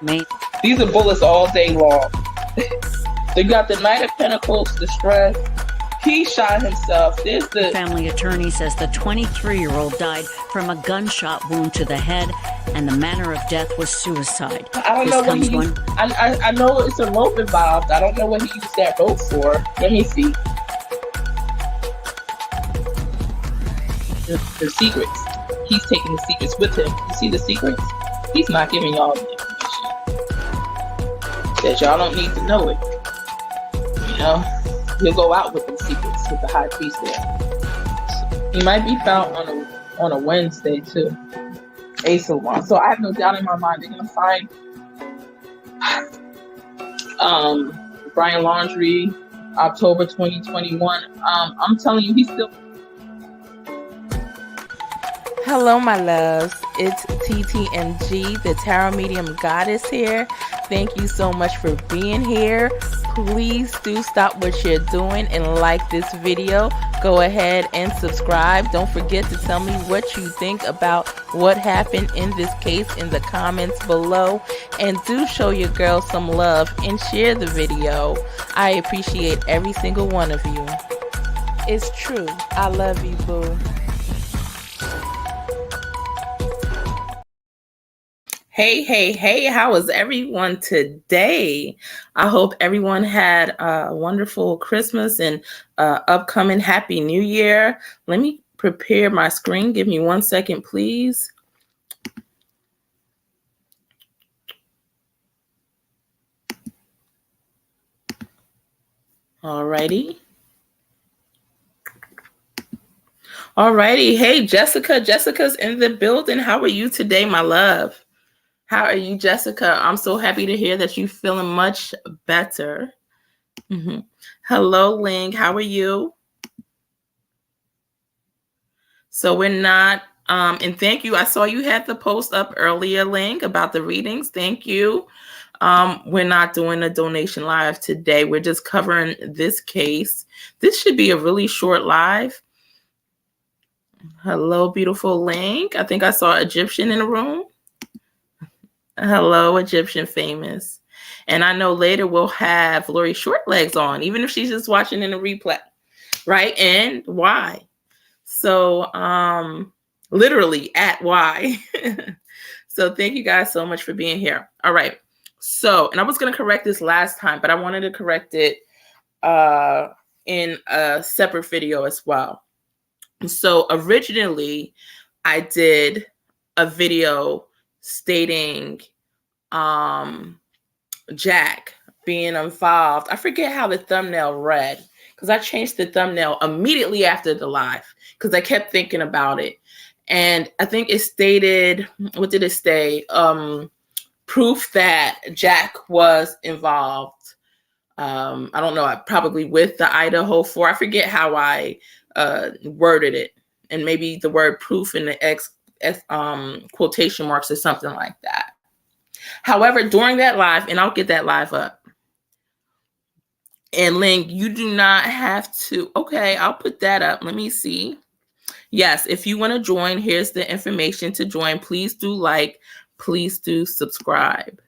Main. These are bullets all day long. They got the Knight of Pentacles, the stress. He shot himself. There's the Family attorney says the 23-year-old died from a gunshot wound to the head, and the manner of death was suicide. I don't know what he used. I know it's a rope involved. I don't know what he used that rope for. Let me see. The secrets. He's taking the secrets with him. You see the secrets? He's not giving y'all the information. That y'all don't need to know it. You know? He'll go out with the secrets with the high priest there. He might be found on a Wednesday too. Ace of Wands. So I have no doubt in my mind they're gonna find Brian Laundrie, October 2021. I'm telling you, he's still. Hello, my loves. It's TTMG, the Tarot Medium Goddess here. Thank you so much for being here. Please do stop what you're doing and like this video. Go ahead and subscribe. Don't forget to tell me what you think about what happened in this case in the comments below. And do show your girl some love and share the video. I appreciate every single one of you. It's true. I love you, boo. Hey, how is everyone today? I hope everyone had a wonderful Christmas and upcoming Happy New Year. Let me prepare my screen. Give me 1 second, please. Alrighty. Hey, Jessica. Jessica's in the building. How are you today, my love? How are you, Jessica? I'm so happy to hear that you're feeling much better. Hello, Ling. How are you? So we're not, and thank you. I saw you had the post up earlier, Ling, about the readings. Thank you. We're not doing a donation live today. We're just covering this case. This should be a really short live. Hello, beautiful Ling. I think I saw Egyptian in the room. Hello, Egyptian famous. And I know later we'll have Lori Shortlegs on, even if she's just watching in a replay, right? And why? So literally at why. So thank you guys so much for being here. All right. So, and I was going to correct this last time, but I wanted to correct it in a separate video as well. So originally I did a video stating Jack being involved. I forget how the thumbnail read because I changed the thumbnail immediately after the live because I kept thinking about it. And I think it stated, what did it say? Proof that Jack was involved. I don't know, probably with the Idaho 4. I forget how I worded it. And maybe the word proof in the quotation marks or something like that. However, during that live, and I'll get that live up. And Ling, you do not have to. Okay, I'll put that up. Let me see. Yes, if you want to join, here's the information to join. Please do like, please do subscribe.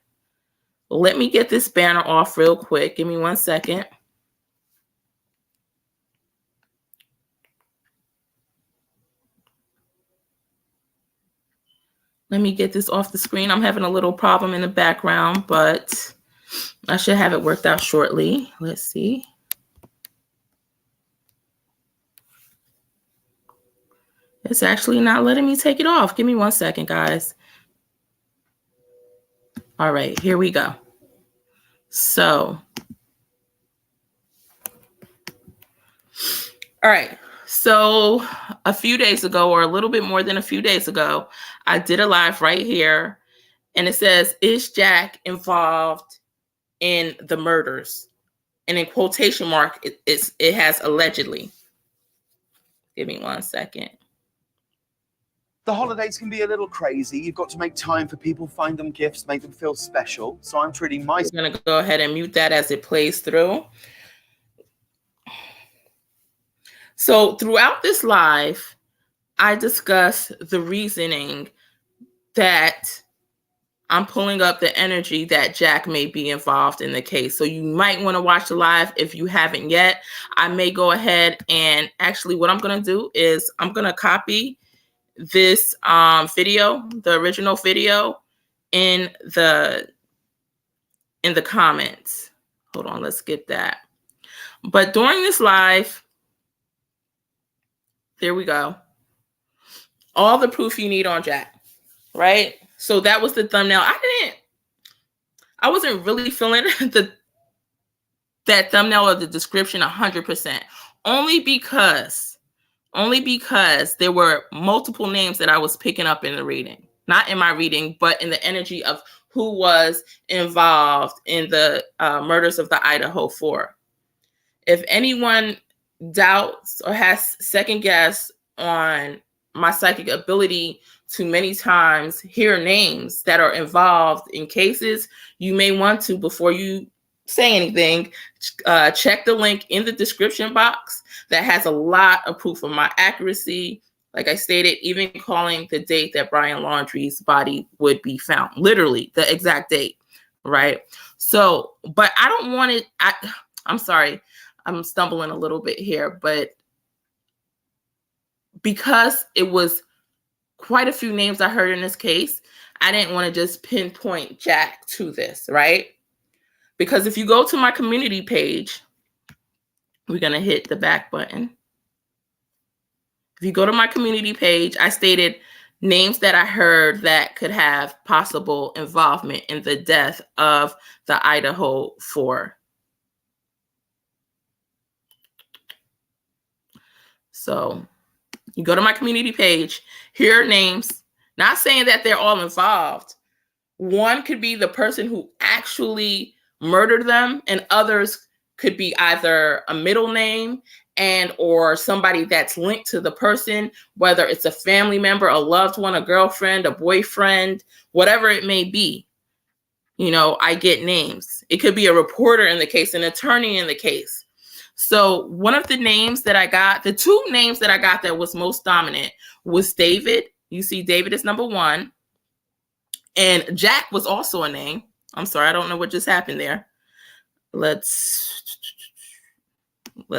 Let me get this banner off real quick. Give me 1 second. Let me get this off the screen. I'm having a little problem in the background, but I should have it worked out shortly. Let's see. It's actually not letting me take it off. Give me 1 second, guys. All right, here we go. So, all right. So a few days ago, or a little bit more than a few days ago, I did a live right here, and it says, is Jack involved in the murders? And in quotation mark, it has allegedly. Give me 1 second. The holidays can be a little crazy. You've got to make time for people, find them gifts, make them feel special. So I'm treating my... I'm going to go ahead and mute that as it plays through. So throughout this live, I discuss the reasoning that I'm pulling up the energy that Jack may be involved in the case. So you might want to watch the live if you haven't yet. I may go ahead and actually what I'm going to do is I'm going to copy this video, the original video, in the comments. Hold on, let's get that. But during this live, there we go. All the proof you need on Jack, right? So that was the thumbnail. I wasn't really feeling that thumbnail or the description 100%, only because there were multiple names that I was picking up in the reading, not in my reading, but in the energy of who was involved in the murders of the Idaho 4. If anyone doubts or has second guess on my psychic ability to many times hear names that are involved in cases, you may want to, before you say anything, check the link in the description box that has a lot of proof of my accuracy. Like I stated, even calling the date that Brian Laundrie's body would be found, literally the exact date, right? So, but I don't want it. I'm sorry, I'm stumbling a little bit here, but because it was quite a few names I heard in this case, I didn't want to just pinpoint Jack to this, right? Because if you go to my community page, we're going to hit the back button. If you go to my community page, I stated names that I heard that could have possible involvement in the death of the Idaho 4. So you go to my community page, here are names, not saying that they're all involved. One could be the person who actually murdered them, and others could be either a middle name and or somebody that's linked to the person, whether it's a family member, a loved one, a girlfriend, a boyfriend, whatever it may be. You know, I get names. It could be a reporter in the case, an attorney in the case. So one of the names that I got, the two names that I got that was most dominant was David. You see David is number 1. And Jack was also a name. I'm sorry, I don't know what just happened there. Let's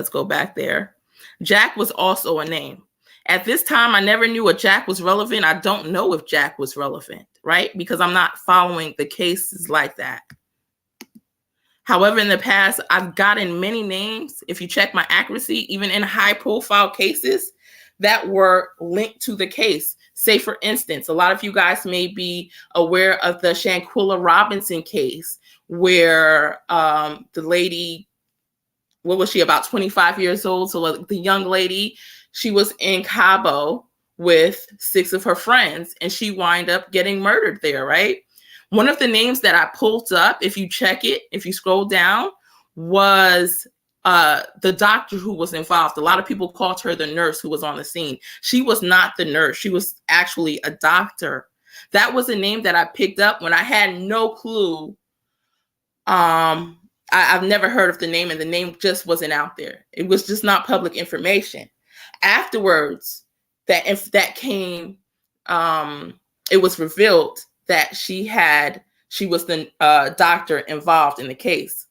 go back there. Jack was also a name. At this time, I never knew if Jack was relevant. I don't know if Jack was relevant, right? Because I'm not following the cases like that. However, in the past, I've gotten many names, if you check my accuracy, even in high-profile cases that were linked to the case. Say, for instance, a lot of you guys may be aware of the Shanquilla Robinson case, where the lady, what was she, about 25 years old? So the young lady, she was in Cabo with 6 of her friends, and she wound up getting murdered there, right? One of the names that I pulled up, if you check it, if you scroll down, was the doctor who was involved. A lot of people called her the nurse who was on the scene. She was not the nurse. She was actually a doctor. That was a name that I picked up when I had no clue. I've never heard of the name, and the name just wasn't out there. It was just not public information. Afterwards, that came, it was revealed that she was the doctor involved in the case.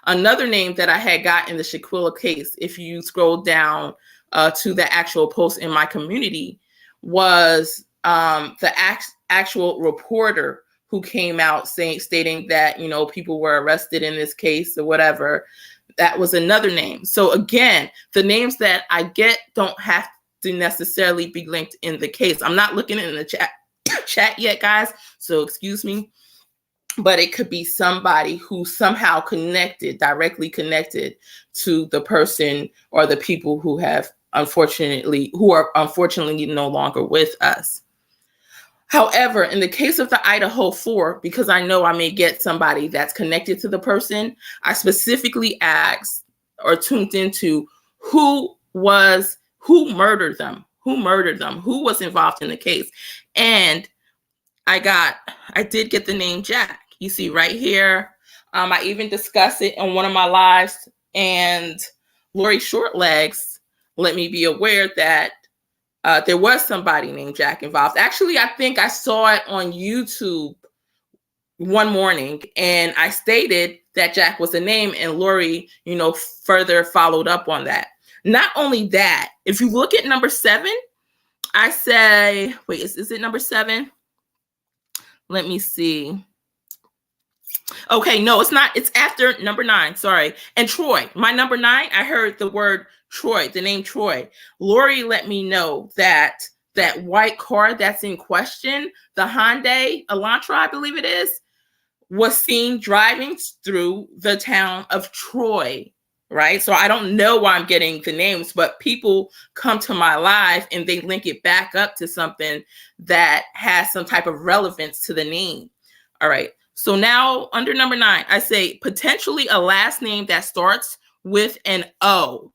Another name that I had got in the Shaquilla case, if you scroll down to the actual post in my community, was the actual reporter who came out stating that, you know, people were arrested in this case or whatever. That was another name. So again, the names that I get don't have to necessarily be linked in the case. I'm not looking in the chat yet, guys, so excuse me, but it could be somebody who somehow directly connected to the person or the people who are unfortunately no longer with us. However, in the case of the Idaho 4, because I know I may get somebody that's connected to the person, I specifically asked or tuned into who murdered them, who was involved in the case. And I did get the name Jack. You see right here. I even discussed it on one of my lives, and Lori Shortlegs let me be aware that there was somebody named Jack involved. Actually, I think I saw it on YouTube one morning, and I stated that Jack was a name, and Lori, further followed up on that. Not only that, if you look at number 7, I say, wait, is it number 7? Let me see. Okay, no, it's not. It's after number 9. Sorry. And Troy, my number 9, I heard the word Troy, the name Troy. Lori let me know that that white car that's in question, the Hyundai Elantra, I believe it is, was seen driving through the town of Troy, right? So I don't know why I'm getting the names, but people come to my live and they link it back up to something that has some type of relevance to the name. All right. So now under number 9, I say potentially a last name that starts with an O,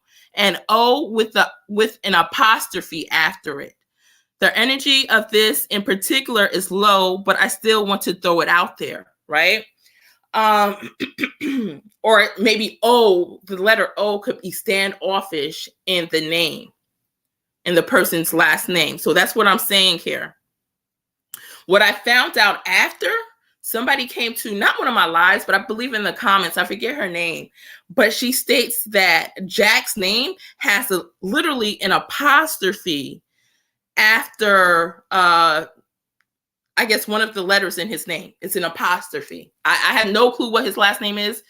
with an apostrophe after it. The energy of this in particular is low, but I still want to throw it out there, right? Or maybe O, the letter O could be standoffish in the name, in the person's last name. So that's what I'm saying here. What I found out after, somebody came to not one of my lives, but I believe in the comments, I forget her name, but she states that Jack's name has literally an apostrophe after, I guess, one of the letters in his name. It's an apostrophe. I have no clue what his last name is.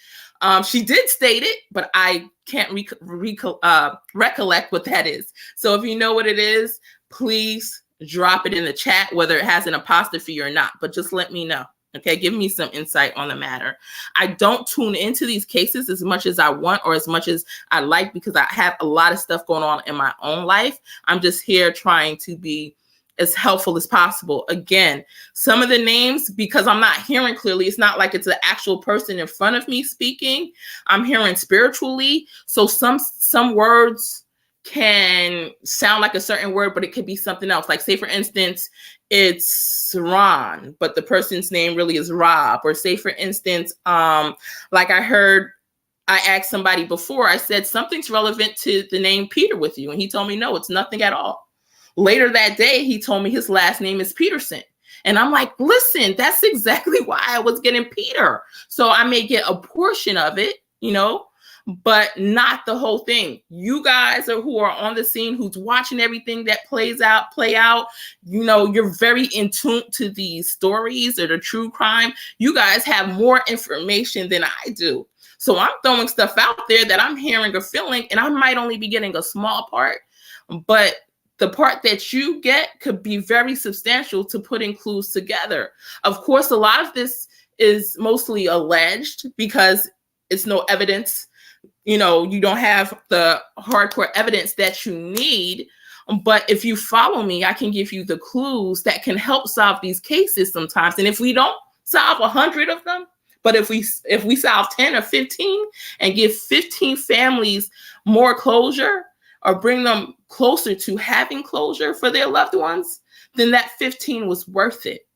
She did state it, but I can't recollect what that is. So if you know what it is, please drop it in the chat, whether it has an apostrophe or not, but just let me know. Okay, give me some insight on the matter. I don't tune into these cases as much as I want or as much as I like, because I have a lot of stuff going on in my own life. I'm just here trying to be as helpful as possible. Again, some of the names, because I'm not hearing clearly, it's not like it's an actual person in front of me speaking. I'm hearing spiritually. So some words can sound like a certain word, but it could be something else. Like, say, for instance, it's Ron, but the person's name really is Rob. Or say, for instance, like I asked somebody before, I said, something's relevant to the name Peter with you. And he told me, no, it's nothing at all. Later that day, he told me his last name is Peterson. And I'm like, listen, that's exactly why I was getting Peter. So I may get a portion of it, but not the whole thing. You guys who are on the scene, who's watching everything that play out, you're very in tune to these stories or the true crime. You guys have more information than I do. So I'm throwing stuff out there that I'm hearing or feeling, and I might only be getting a small part, but the part that you get could be very substantial to putting clues together. Of course, a lot of this is mostly alleged because it's no evidence. You don't have the hardcore evidence that you need. But if you follow me, I can give you the clues that can help solve these cases sometimes. And if we don't solve 100 of them, but if we solve 10 or 15 and give 15 families more closure, or bring them closer to having closure for their loved ones, then that 15 was worth it,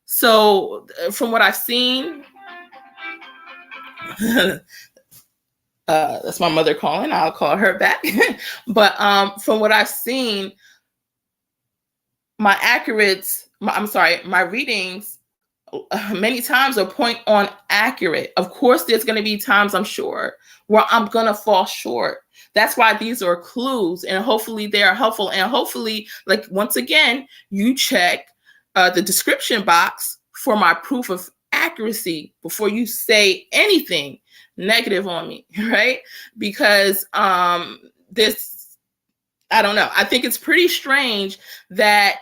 So from what I've seen, that's my mother calling. I'll call her back. But from what I've seen, my readings many times are point on accurate. Of course, there's going to be times, I'm sure, where I'm going to fall short. That's why these are clues, and hopefully they are helpful. And hopefully, like, once again, you check the description box for my proof of accuracy before you say anything negative on me, right? Because I don't know. I think it's pretty strange that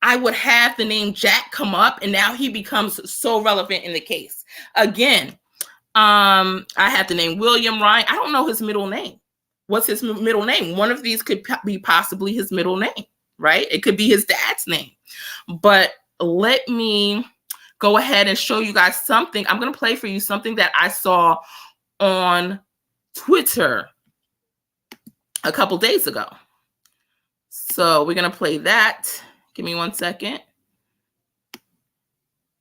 I would have the name Jack come up and now he becomes so relevant in the case. Again, I have the name William Ryan. I don't know his middle name. What's his middle name? One of these could be possibly his middle name, right? It could be his dad's name. But let me go ahead and show you guys something. I'm going to play for you something that I saw on Twitter a couple days ago. So we're going to play that. Give me 1 second.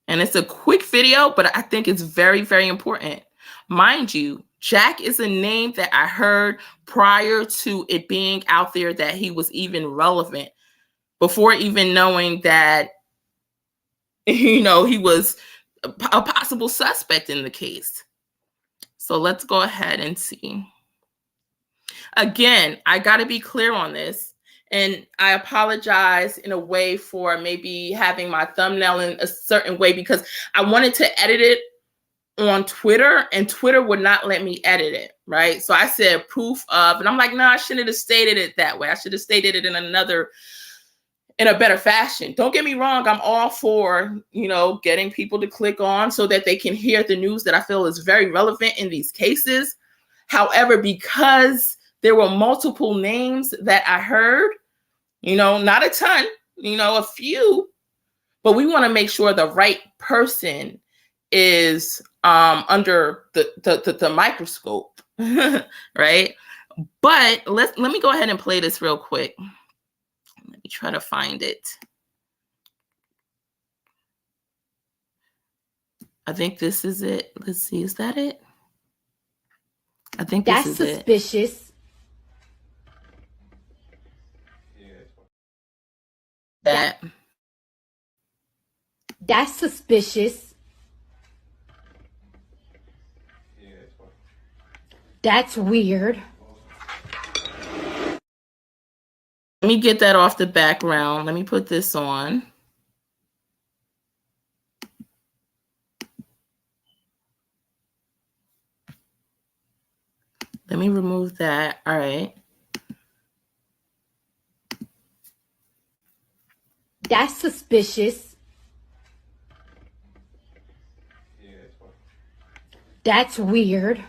And it's a quick video, but I think it's very, very important. Mind you, Jack is a name that I heard prior to it being out there that he was even relevant, before even knowing that, he was a possible suspect in the case. So let's go ahead and see. Again, I got to be clear on this. And I apologize in a way for maybe having my thumbnail in a certain way because I wanted to edit it on Twitter and Twitter would not let me edit it, right? So I said proof of, and I'm like, no, I shouldn't have stated it that way. I should have stated it in a better fashion. Don't get me wrong. I'm all for, getting people to click on so that they can hear the news that I feel is very relevant in these cases. However, because there were multiple names that I heard, not a ton, a few, but we want to make sure the right person is under the microscope, right? But let me go ahead and play this real quick. Let me try to find it. I think this is it. Let's see, is that it? I think this is it. That's suspicious. That's suspicious. That's weird. Let me get that off the background. Let me put this on. Let me remove that. All right. That's suspicious. That's weird.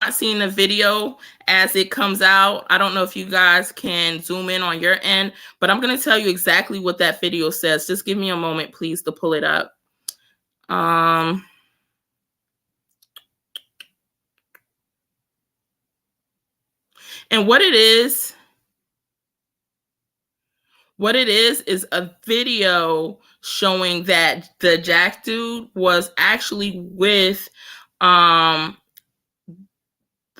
Not seeing the video as it comes out. I don't know if you guys can zoom in on your end, but I'm going to tell you exactly what that video says. Just give me a moment, please, to pull it up. And what it is a video showing that the Jack dude was actually with the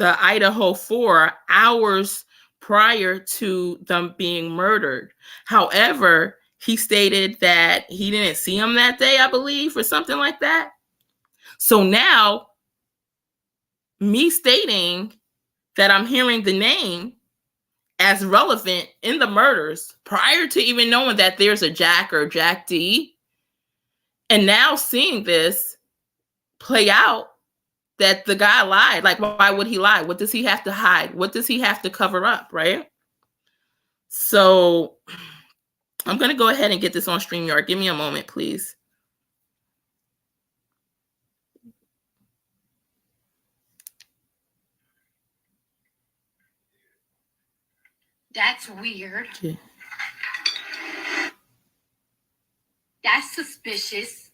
Idaho 4 hours prior to them being murdered. However, he stated that he didn't see him that day, I believe, or something like that. So now, me stating that I'm hearing the name as relevant in the murders prior to even knowing that there's a Jack or Jack D. And now seeing this play out, that the guy lied. Like, why would he lie? What does he have to hide? What does he have to cover up, right? So I'm going to go ahead and get this on StreamYard. Give me a moment, please. That's weird. Yeah. That's suspicious.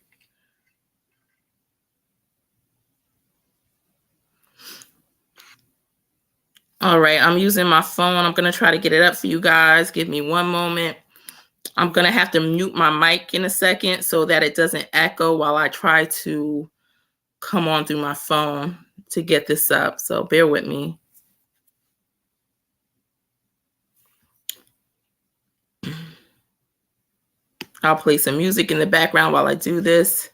All right, I'm using my phone. I'm going to try to get it up for you guys. Give me one moment. I'm going to have to mute my mic in a second so that it doesn't echo while I try to come on through my phone to get this up. So bear with me. I'll play some music in the background while I do this.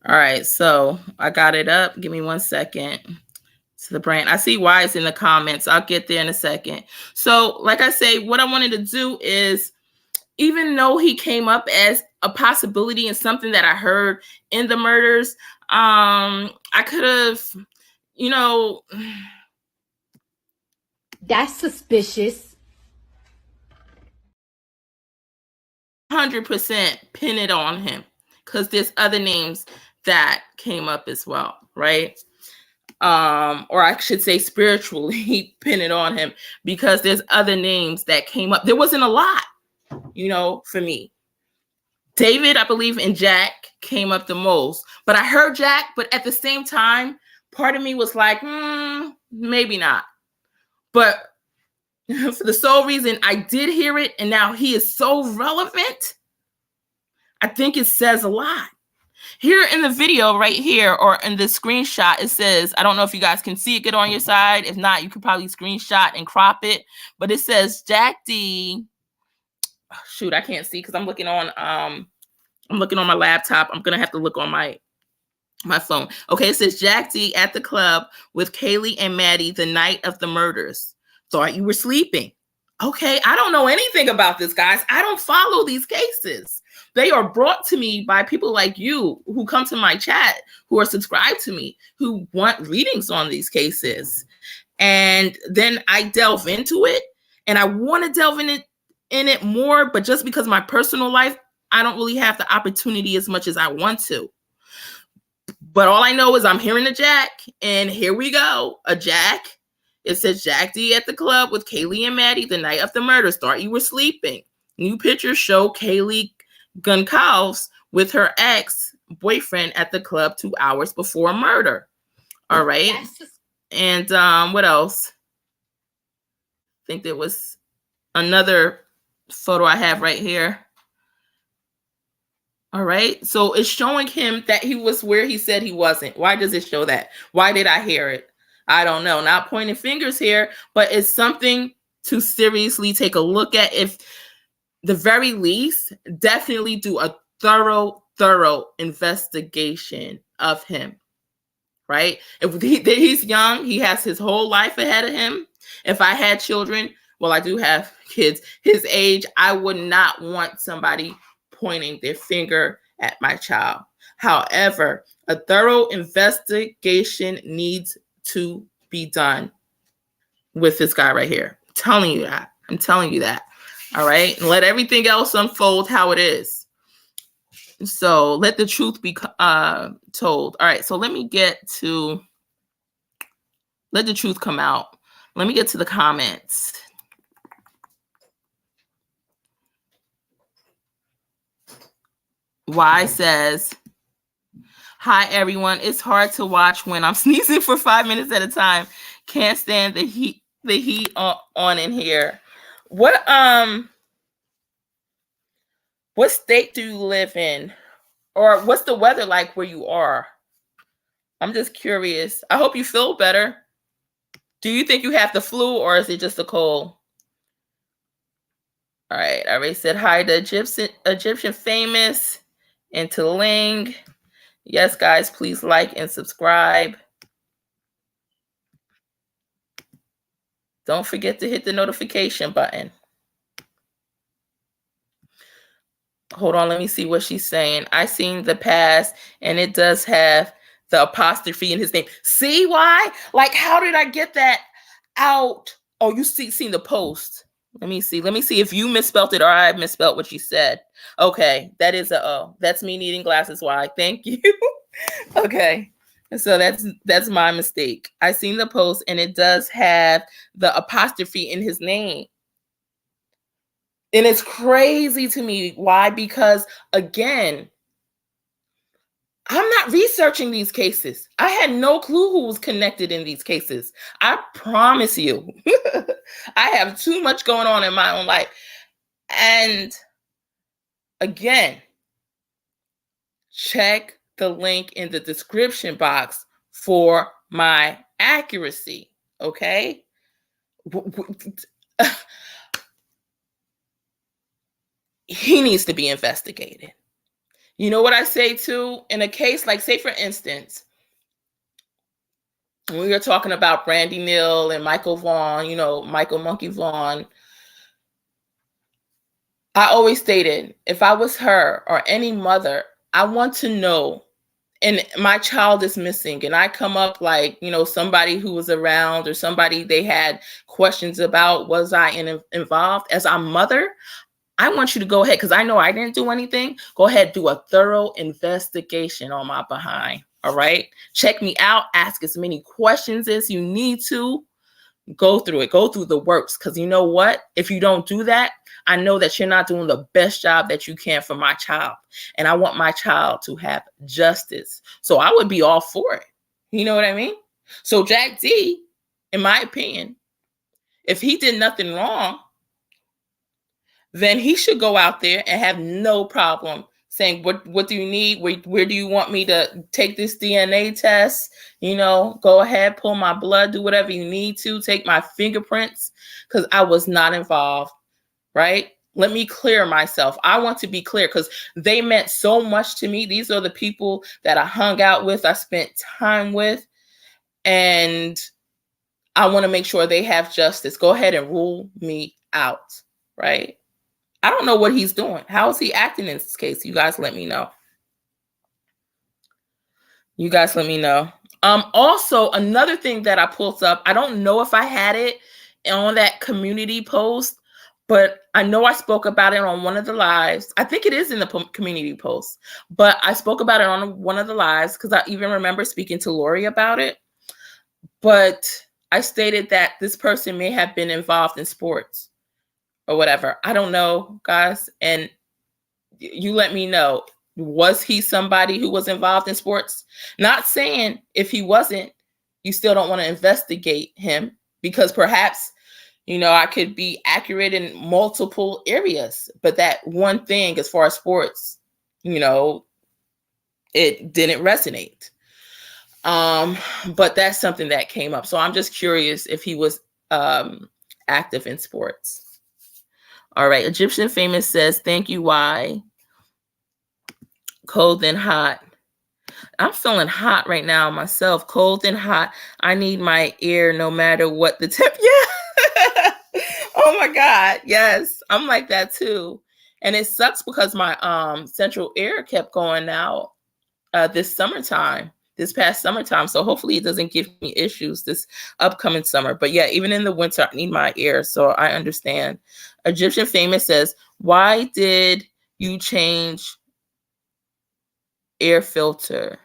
All right, so I got it up. Give me 1 second. To the brand. I see why it's in the comments. I'll get there in a second. So, like I say, what I wanted to do is, even though he came up as a possibility and something that I heard in the murders, I could have, you know, That's suspicious. 100% pin it on him, because there's other names that came up as well, right? Or I should say spiritually pin it on him, because there's other names that came up. There wasn't a lot, you know, for me. David, I believe, and Jack came up the most, but I heard Jack, but at the same time, part of me was like, maybe not. But for the sole reason I did hear it, and now he is so relevant, I think it says a lot. Here in the video right here, or in the screenshot, it says, I don't know if you guys can see it good on your side. If not, you could probably screenshot and crop it. But it says Jack D. Shoot, I can't see because I'm looking on my laptop. I'm gonna have to look on my phone. Okay, it says Jack D at the club with Kaylee and Maddie the night of the murders. Thought you were sleeping. Okay, I don't know anything about this, guys. I don't follow these cases. They are brought to me by people like you who come to my chat, who are subscribed to me, who want readings on these cases. And then I delve into it, and I want to delve in it more, but just because my personal life, I don't really have the opportunity as much as I want to. But all I know is I'm hearing a Jack, and here we go, a Jack. It says Jack D at the club with Kaylee and Maddie the night of the murders. Thought you were sleeping. New pictures show Kaylee Goncalves with her ex-boyfriend at the club 2 hours before murder. All right. And what else? I think there was another photo I have right here. All right. So it's showing him that he was where he said he wasn't. Why does it show that? Why did I hear it? I don't know. Not pointing fingers here, but it's something to seriously take a look at. If the very least, definitely do a thorough investigation of him, right? If he's young, he has his whole life ahead of him. If I had children, well, I do have kids his age, I would not want somebody pointing their finger at my child. However, a thorough investigation needs to be done with this guy right here. I'm telling you that. I'm telling you that. All right. And let everything else unfold how it is. So let the truth be told. All right. So let the truth come out. Let me get to the comments. Y says, hi, everyone. It's hard to watch when I'm sneezing for 5 minutes at a time. Can't stand the heat on in here. What state do you live in? Or what's the weather like where you are? I'm just curious. I hope you feel better. Do you think you have the flu, or is it just a cold? All right. I already said hi to Egyptian Famous and to Ling. Yes, guys, please like and subscribe. Don't forget to hit the notification button. Hold on, let me see what she's saying. I seen the past, and it does have the apostrophe in his name. See why? Like, how did I get that out? Oh, you seen the post. Let me see. Let me see if you misspelled it or I misspelled what you said. Okay, that is a O. That's me needing glasses. Why? Thank you. Okay, so that's my mistake. I seen the post, and it does have the apostrophe in his name. And it's crazy to me. Why? Because, again, I'm not researching these cases. I had no clue who was connected in these cases. I promise you. I have too much going on in my own life. And, again, check the link in the description box for my accuracy, okay? He needs to be investigated. You know what I say too? In a case like, say for instance, when we were talking about Brandy Neal and Michael Vaughn, you know, Michael Monkey Vaughn, I always stated, if I was her or any mother, I want to know, and my child is missing, and I come up like, you know, somebody who was around or somebody they had questions about, was I involved? As a mother, I want you to go ahead, because I know I didn't do anything. Go ahead, do a thorough investigation on my behind. All right. Check me out. Ask as many questions as you need to. Go through it. Go through the works. Because you know what? If you don't do that, I know that you're not doing the best job that you can for my child. And I want my child to have justice. So I would be all for it. You know what I mean? So Jack D, in my opinion, if he did nothing wrong, then he should go out there and have no problem saying, what do you need? Where do you want me to take this DNA test? You know, go ahead, pull my blood, do whatever you need to, take my fingerprints, because I was not involved, right? Let me clear myself. I want to be clear because they meant so much to me. These are the people that I hung out with, I spent time with, and I want to make sure they have justice. Go ahead and rule me out, right? I don't know what he's doing. How is he acting in this case? You guys let me know. You guys let me know. Also, another thing that I pulled up, I don't know if I had it on that community post, but I know I spoke about it on one of the lives. I think it is in the community post, but I spoke about it on one of the lives because I even remember speaking to Lori about it. But I stated that this person may have been involved in sports or whatever. I don't know, guys. And you let me know. Was he somebody who was involved in sports? Not saying if he wasn't, you still don't want to investigate him, because perhaps, you know, I could be accurate in multiple areas. But that one thing, as far as sports, you know, it didn't resonate. But that's something that came up. So I'm just curious if he was active in sports. All right. Egyptian Famous says, thank you, Y. Cold and hot. I'm feeling hot right now myself. Cold and hot. I need my ear no matter what the temp. Yeah. Oh my God. Yes. I'm like that too. And it sucks because my central ear kept going out this past summertime. So hopefully it doesn't give me issues this upcoming summer. But yeah, even in the winter, I need my ear. So I understand. Egyptian Famous says, why did you change air filter?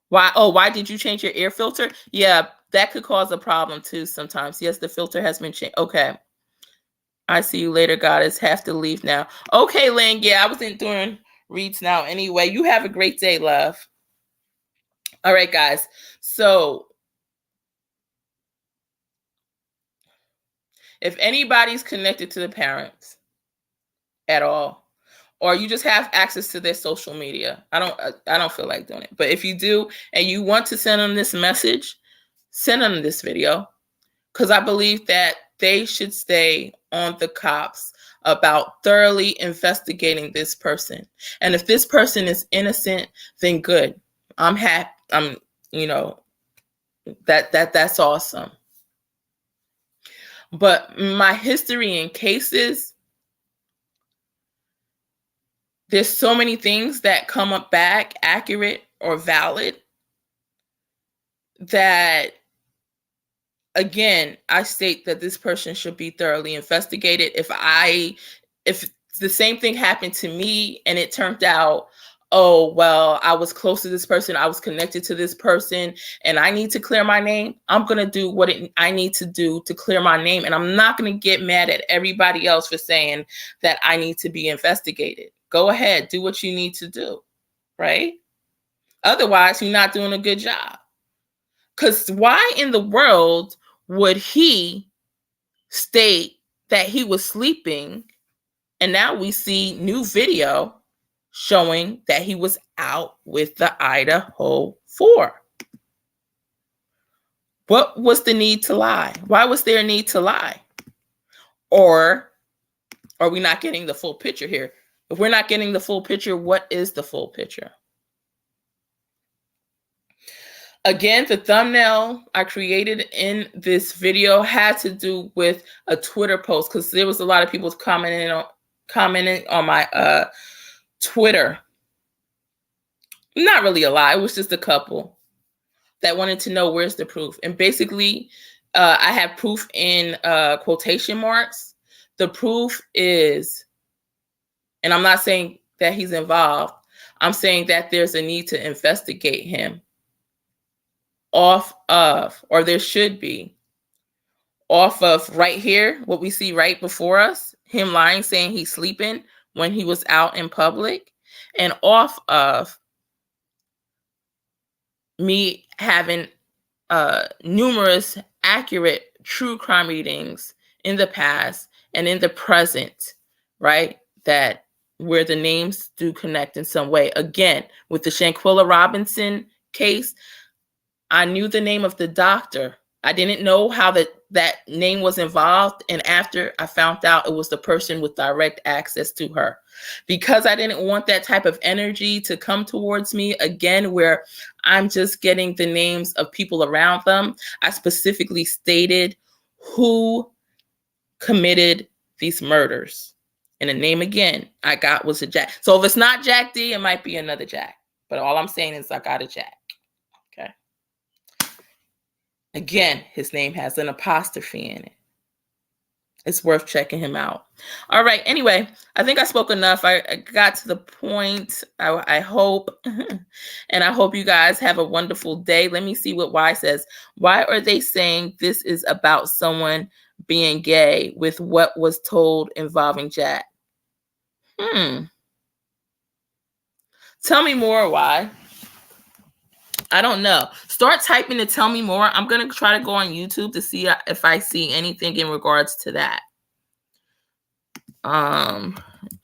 Why did you change your air filter? Yeah, that could cause a problem too sometimes. Yes, the filter has been changed. Okay. I see you later, goddess. Have to leave now. Okay, Lynn. Yeah, I wasn't doing reads now anyway. You have a great day, love. All right, guys. So if anybody's connected to the parents at all, or you just have access to their social media, I don't feel like doing it. But if you do and you want to send them this message, send them this video, because I believe that they should stay on the cops about thoroughly investigating this person. And if this person is innocent, then good. I'm happy. You know, that's awesome. But my history in cases, there's so many things that come up back accurate or valid that, again, I state that this person should be thoroughly investigated. If the same thing happened to me and it turned out, oh, well, I was close to this person, I was connected to this person, and I need to clear my name, I'm going to do what I need to do to clear my name. And I'm not going to get mad at everybody else for saying that I need to be investigated. Go ahead, do what you need to do, right? Otherwise, you're not doing a good job. Because why in the world would he state that he was sleeping, and now we see new video showing that he was out with the Idaho 4? What was the need to lie? Why was there a need to lie? Or are we not getting the full picture here? If we're not getting the full picture, what is the full picture? Again, the thumbnail I created in this video had to do with a Twitter post because there was a lot of people commenting on my Twitter. Not really a lot. It was just a couple that wanted to know where's the proof. And basically, I have proof in quotation marks. The proof is, and I'm not saying that he's involved. I'm saying that there's a need to investigate him off of, or there should be, off of right here, what we see right before us, him lying, saying he's sleeping when he was out in public, and off of me having numerous accurate true crime readings in the past and in the present, right? That where the names do connect in some way. Again, with the Shanquilla Robinson case, I knew the name of the doctor. I didn't know how that name was involved. And after I found out it was the person with direct access to her. Because I didn't want that type of energy to come towards me again, where I'm just getting the names of people around them. I specifically stated who committed these murders. And the name again I got was a Jack. So if it's not Jack D, it might be another Jack. But all I'm saying is I got a Jack. Okay. Again, his name has an apostrophe in it. It's worth checking him out. All right. Anyway, I think I spoke enough. I got to the point. I hope. And I hope you guys have a wonderful day. Let me see what Y says. Why are they saying this is about someone being gay with what was told involving Jack? Tell me more, Y. I don't know. Start typing to tell me more. I'm going to try to go on YouTube to see if I see anything in regards to that.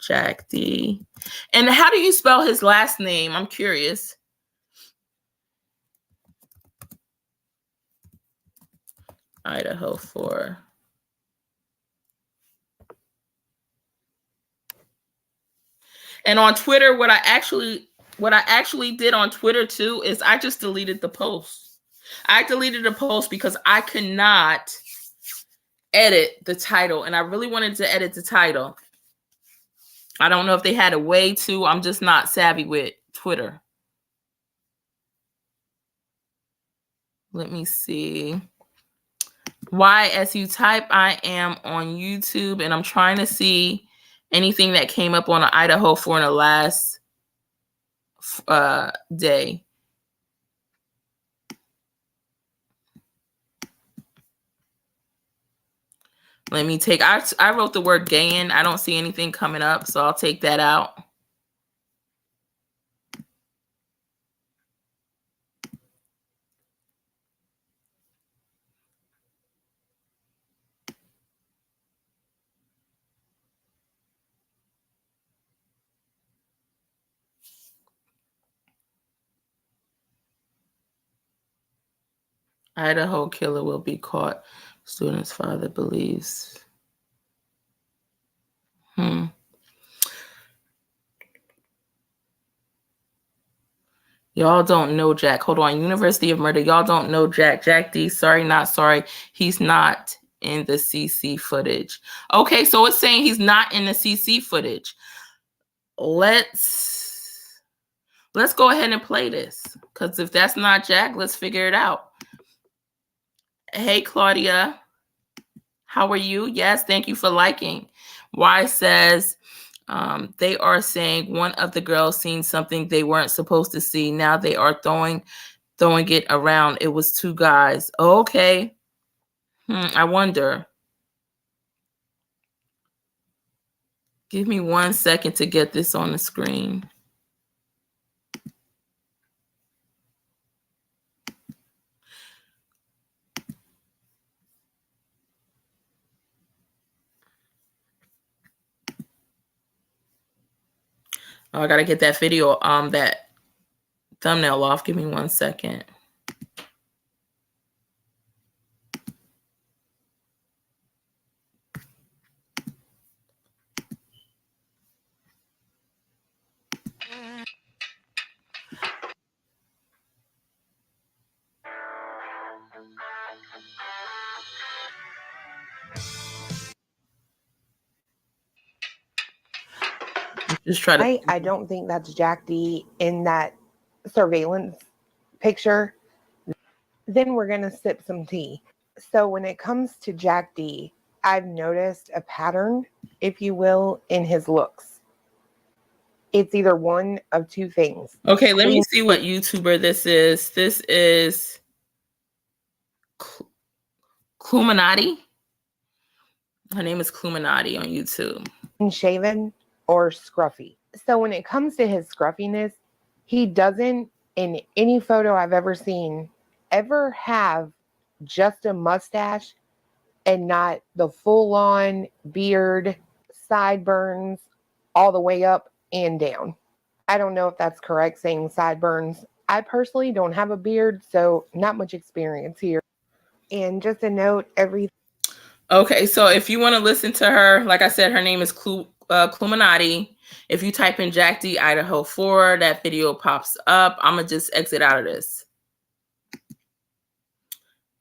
Jack D. And how do you spell his last name? I'm curious. Idaho 4. And on Twitter, what I actually did on Twitter too is I just deleted the post. I deleted the post because I could not edit the title, and I really wanted to edit the title. I don't know if they had a way to. I'm just not savvy with Twitter. Let me see. Why, as you type, I am on YouTube, and I'm trying to see anything that came up on Idaho 4 in the last day. Let me take, I wrote the word gay in. I don't see anything coming up, so I'll take that out. Idaho killer will be caught. Student's father believes. Y'all don't know Jack. Hold on. University of Murder. Y'all don't know Jack. Jack D. Sorry, not sorry. He's not in the CC footage. Okay, so it's saying he's not in the CC footage. Let's go ahead and play this. Because if that's not Jack, let's figure it out. Hey, Claudia. How are you? Yes, thank you for liking. Y says, they are saying one of the girls seen something they weren't supposed to see. Now they are throwing it around. It was 2 guys. Okay. I wonder. Give me 1 second to get this on the screen. Oh, I gotta get that video, that thumbnail off. Give me 1 second. Just try to. I don't think that's Jack D in that surveillance picture. Then we're going to sip some tea. So when it comes to Jack D, I've noticed a pattern, if you will, in his looks. It's either one of two things. Okay, let me see what YouTuber this is. This is Cluminati. Her name is Cluminati on YouTube. Shaven or scruffy. So when it comes to his scruffiness, he doesn't, in any photo I've ever seen, ever have just a mustache and not the full-on beard, sideburns, all the way up and down. I don't know if that's correct saying sideburns. I personally don't have a beard, so not much experience here. And just a note, Okay, so if you want to listen to her, like I said, her name is Cluminati. If you type in Jack D Idaho 4, that video pops up. I'm going to just exit out of this.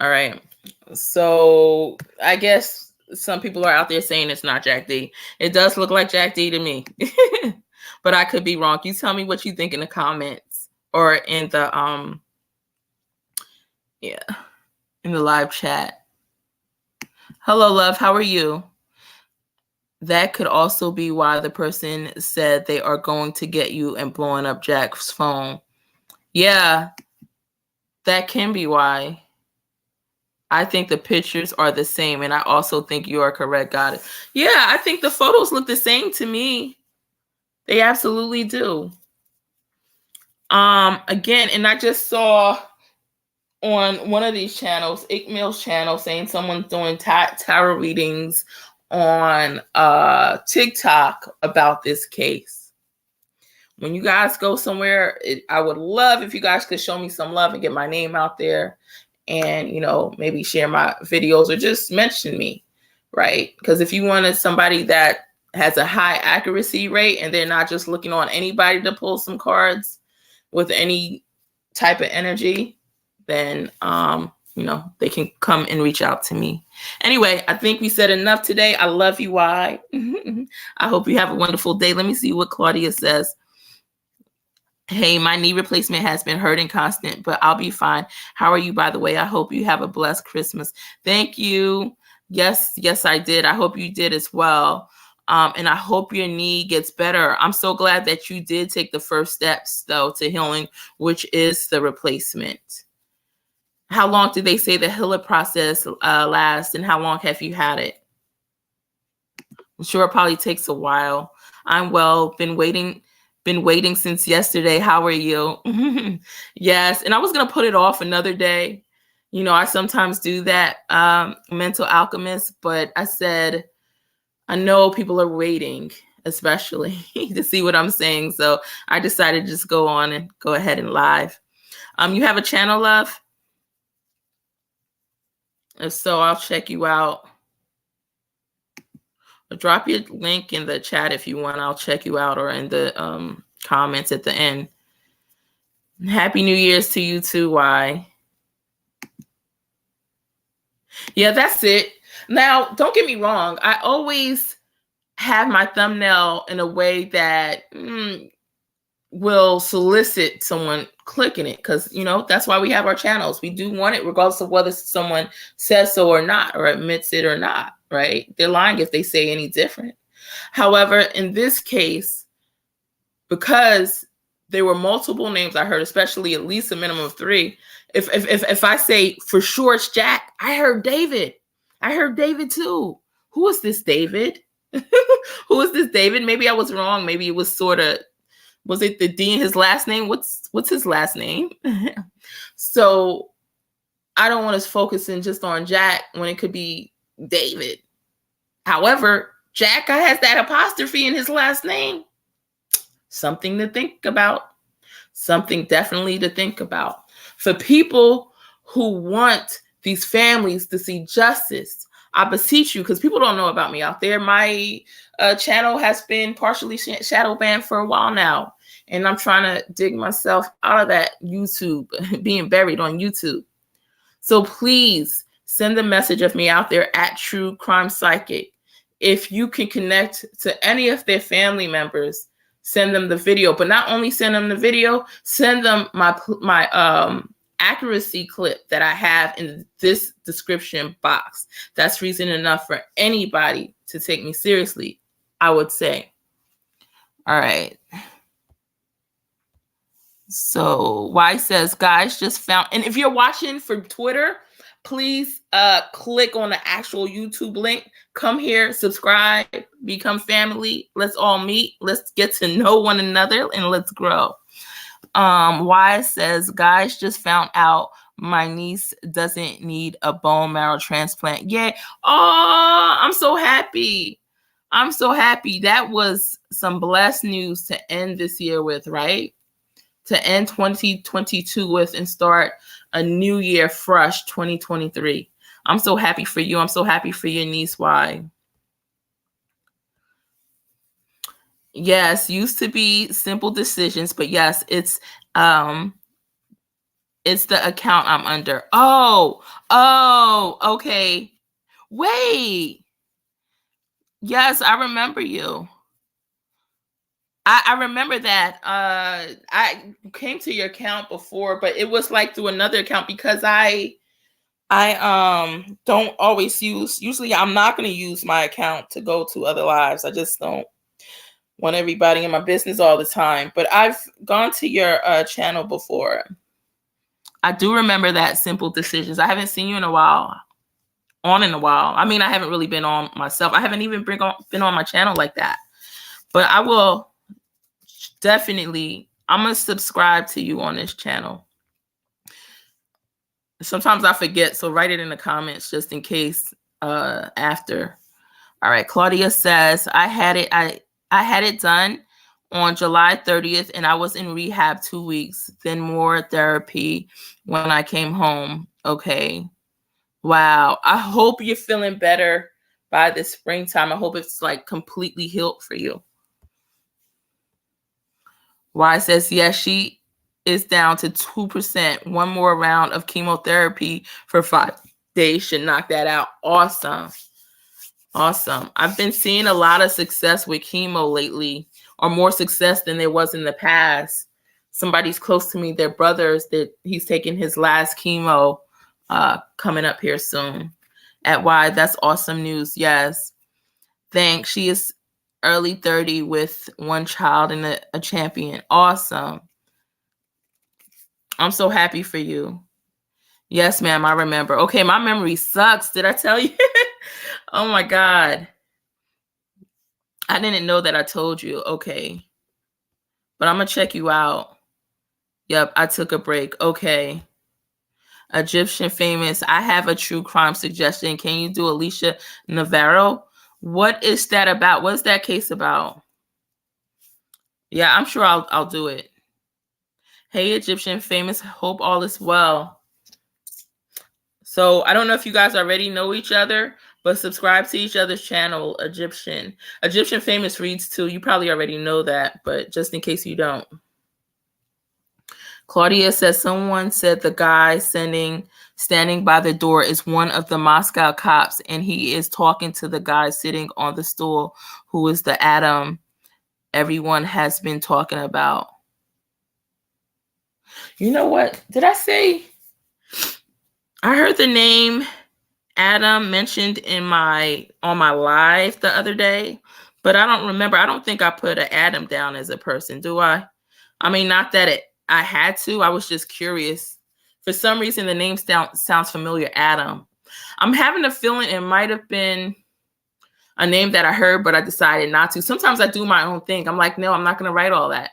All right. So I guess some people are out there saying it's not Jack D. It does look like Jack D to me, but I could be wrong. You tell me what you think in the comments or in the, in the live chat. Hello, love. How are you? That could also be why the person said they are going to get you and blowing up Jack's phone. Yeah, that can be why. I think the pictures are the same, and I also think you are correct, Goddess. Yeah, I think the photos look the same to me. They absolutely do. Again, and I just saw on one of these channels, Ikmail's channel, saying someone's doing tarot readings on TikTok about this case. When you guys go somewhere, I would love if you guys could show me some love and get my name out there. And, you know, maybe share my videos or just mention me, right? Because if you wanted somebody that has a high accuracy rate and they're not just looking on anybody to pull some cards with any type of energy, then, you know, they can come and reach out to me. Anyway, I think we said enough today. I love you, Y. I hope you have a wonderful day. Let me see what Claudia says. Hey, my knee replacement has been hurting constant, but I'll be fine. How are you, by the way? I hope you have a blessed Christmas. Thank you. Yes, I did. I hope you did as well. And I hope your knee gets better. I'm so glad that you did take the first steps, though, to healing, which is the replacement. How long did they say the healing process lasts, and how long have you had it? I'm sure it probably takes a while. I'm well. Been waiting since yesterday. How are you? Yes. And I was going to put it off another day. You know, I sometimes do that, mental alchemist, but I said, I know people are waiting, especially to see what I'm saying. So I decided to just go on and go ahead and live. You have a channel, love? If so, I'll check you out. Drop your link in the chat if you want. I'll check you out, or in the comments at the end. Happy New Year's to you too, Y. Yeah, that's it. Now, don't get me wrong. I always have my thumbnail in a way that will solicit someone clicking it, because, you know, that's why we have our channels. We do want it regardless of whether someone says so or not, or admits it or not. Right? They're lying if they say any different. However, in this case, because there were multiple names I heard, especially at least a minimum of 3. If I say for sure it's Jack, I heard David. I heard David too. Who is this David? Who is this David? Maybe I was wrong. Maybe it was sort of, was it the D in his last name? What's his last name? So I don't want us focusing just on Jack when it could be David. However, Jack has that apostrophe in his last name. Something to think about. Something definitely to think about. For people who want these families to see justice, I beseech you, because people don't know about me out there. My channel has been partially shadow banned for a while now. And I'm trying to dig myself out of that YouTube, being buried on YouTube. So please send a message of me out there at True Crime Psychic. If you can connect to any of their family members, send them the video. But not only send them the video, send them my accuracy clip that I have in this description box. That's reason enough for anybody to take me seriously, I would say. All right. So Y says, guys just found, and if you're watching for Twitter, please click on the actual YouTube link. Come here, subscribe, become family. Let's all meet. Let's get to know one another and let's grow. Y says, guys just found out my niece doesn't need a bone marrow transplant. Yeah. Oh, I'm so happy. I'm so happy. That was some blessed news to end this year with, right? To end 2022 with and start a new year fresh, 2023. I'm so happy for you. I'm so happy for your niece. Why? Yes, used to be Simple Decisions, but yes, it's the account I'm under. Oh, okay. Wait. Yes, I remember you. I remember that. I came to your account before, but it was like through another account because I don't always usually I'm not going to use my account to go to other lives. I just don't want everybody in my business all the time. But I've gone to your channel before. I do remember that Simple Decisions. I haven't seen you in a while. I mean, I haven't really been on myself. I haven't even been on my channel like that. But I will definitely, I'm going to subscribe to you on this channel. Sometimes I forget, so write it in the comments just in case after. All right, Claudia says, I had it done on July 30th, and I was in rehab 2 weeks, then more therapy when I came home. Okay. Wow. I hope you're feeling better by the springtime. I hope it's like completely healed for you. Y says, yes, she is down to 2%. One more round of chemotherapy for 5 days should knock that out. Awesome. Awesome. I've been seeing a lot of success with chemo lately, or more success than there was in the past. Somebody's close to me, their brothers, that he's taking his last chemo coming up here soon. At Y, that's awesome news. Yes. Thanks. She is early 30 with 1 child and a champion. Awesome. I'm so happy for you. Yes, ma'am, I remember. Okay, my memory sucks. Did I tell you? Oh my God. I didn't know that I told you. Okay. But I'm going to check you out. Yep, I took a break. Okay. Egyptian famous. I have a true crime suggestion. Can you do Alicia Navarro? What is that about? What's that case about? Yeah, I'm sure I'll do it. Hey, Egyptian famous. Hope all is well. So I don't know if you guys already know each other, but subscribe to each other's channel, Egyptian. Egyptian famous reads too. You probably already know that, but just in case you don't. Claudia says, someone said the guy standing by the door is one of the Moscow cops, and he is talking to the guy sitting on the stool, who is the Adam everyone has been talking about. You know what? Did I say? I heard the name Adam mentioned on my live the other day, but I don't remember. I don't think I put an Adam down as a person, do I? I mean, not that I had to. I was just curious. For some reason, the name sounds familiar, Adam. I'm having a feeling it might have been a name that I heard, but I decided not to. Sometimes I do my own thing. I'm like, no, I'm not going to write all that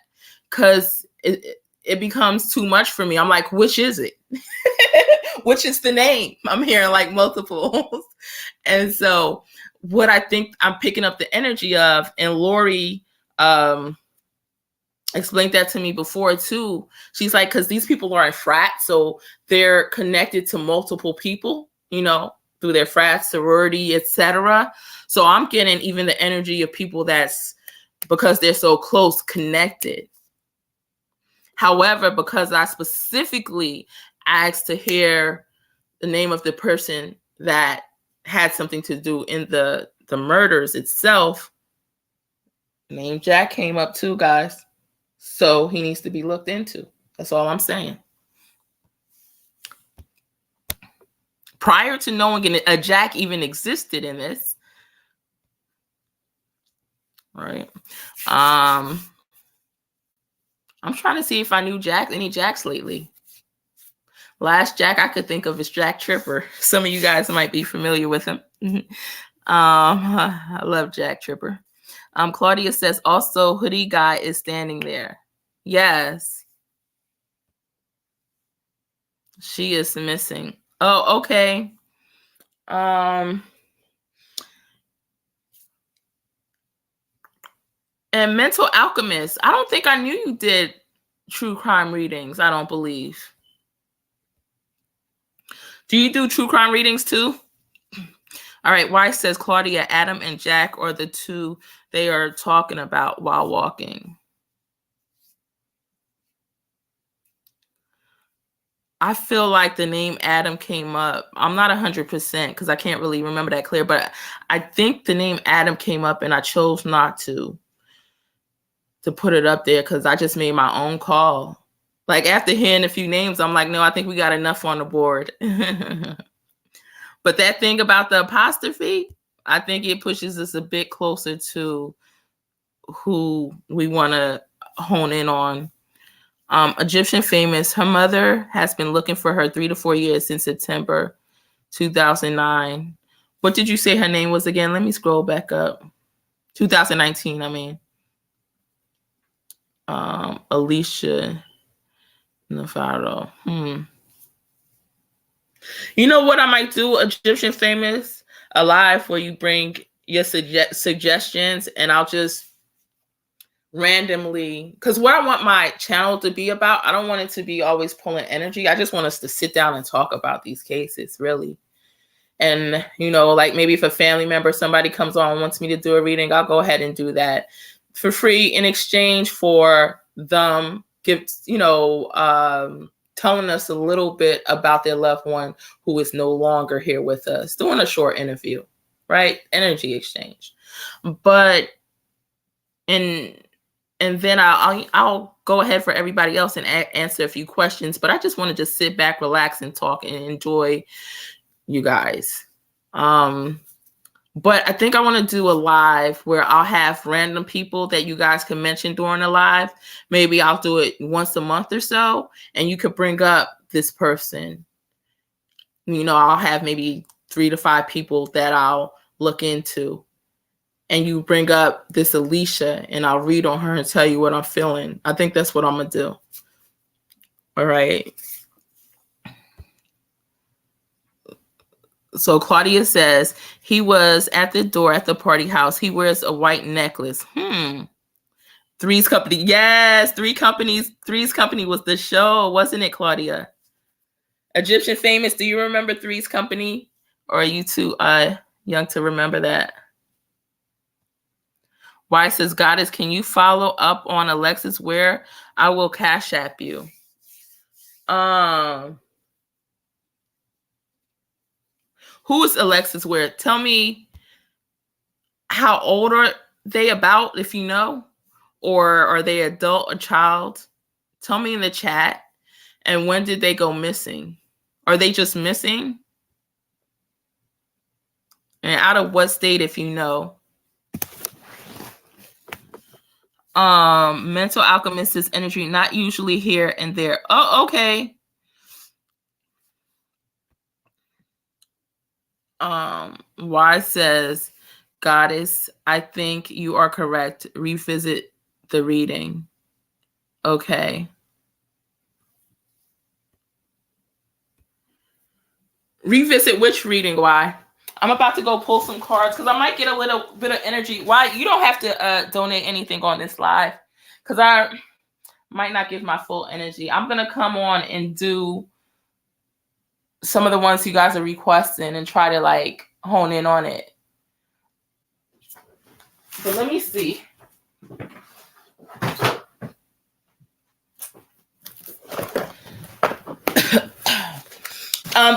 because it becomes too much for me. I'm like, which is it? Which is the name? I'm hearing like multiples. And so what I think I'm picking up the energy of, and Lori explained that to me before too. She's like, because these people are in frats, so they're connected to multiple people, you know, through their frat, sorority, etc. So I'm getting even the energy of people that's, because they're so close, connected. However, because I specifically asked to hear the name of the person that had something to do in the murders itself, Name Jack came up too, guys. So he needs to be looked into. That's all I'm saying. Prior to knowing a Jack even existed in this, right? I'm trying to see if I knew any Jacks lately. Last Jack I could think of is Jack Tripper. Some of you guys might be familiar with him. I love Jack Tripper. Claudia says also hoodie guy is standing there. Yes. She is missing. Oh, okay. And Mental Alchemist. I don't think I knew you did true crime readings. I don't believe. Do you do true crime readings too? All right. Wise says Claudia, Adam, and Jack are the two they are talking about while walking. I feel like the name Adam came up. I'm not 100% because I can't really remember that clear, but I think the name Adam came up and I chose not to put it up there because I just made my own call. Like after hearing a few names, I'm like, no, I think we got enough on the board. But that thing about the apostrophe, I think it pushes us a bit closer to who we want to hone in on. Egyptian famous. Her mother has been looking for her 3 to 4 years since September 2009. What did you say her name was again? Let me scroll back up. 2019, I mean. Alicia Navarro. You know what I might do, Egyptian famous? A live where you bring your suggestions and I'll just randomly, because what I want my channel to be about, I don't want it to be always pulling energy. I just want us to sit down and talk about these cases, really. And, you know, like maybe if a family member, somebody comes on and wants me to do a reading, I'll go ahead and do that for free in exchange for them telling us a little bit about their loved one who is no longer here with us, doing a short interview, right? Energy exchange. But and then I'll go ahead for everybody else and answer a few questions. But I just want to just sit back, relax, and talk and enjoy you guys. But I think I want to do a live where I'll have random people that you guys can mention during a live. Maybe I'll do it once a month or so, and you could bring up this person. You know, I'll have maybe 3 to 5 people that I'll look into. And you bring up this Alicia, and I'll read on her and tell you what I'm feeling. I think that's what I'm going to do. All right. So Claudia says, he was at the door at the party house. He wears a white necklace. Three's Company. Yes, Three's Company was the show, wasn't it, Claudia? Egyptian famous. Do you remember Three's Company? Or are you too young to remember that? Why says, Goddess, can you follow up on Alexis Ware? I will Cash App you. Who is Alexis Ware? Tell me, how old are they about, if you know? Or are they adult or child? Tell me in the chat. And when did they go missing? Are they just missing? And out of what state, if you know? Mental Alchemist is energy, not usually here and there. Oh, okay. Y says, Goddess, I think you are correct. Revisit the reading. Okay. Revisit which reading, Y? I'm about to go pull some cards because I might get a little bit of energy. Y, you don't have to donate anything on this live because I might not give my full energy. I'm going to come on and do some of the ones you guys are requesting and try to like hone in on it. But let me see.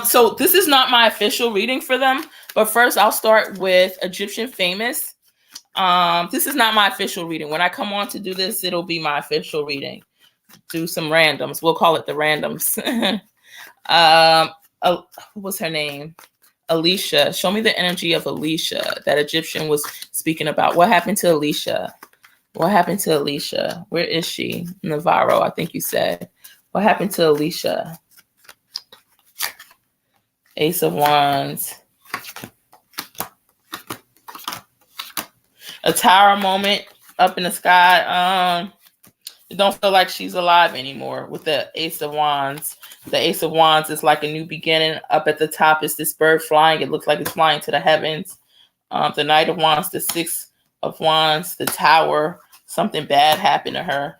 So this is not my official reading for them, but first I'll start with Egyptian famous. This is not my official reading. When I come on to do this, it'll be my official reading. Do some randoms. We'll call it the randoms. What's her name? Alicia. Show me the energy of Alicia that Egyptian was speaking about. What happened to Alicia? What happened to Alicia? Where is she? Navarro, I think you said. What happened to Alicia? Ace of Wands. A tower moment up in the sky. It don't feel like she's alive anymore with the Ace of Wands. The Ace of Wands is like a new beginning. Up at the top is this bird flying. It looks like it's flying to the heavens. The Knight of Wands, the Six of Wands, the Tower. Something bad happened to her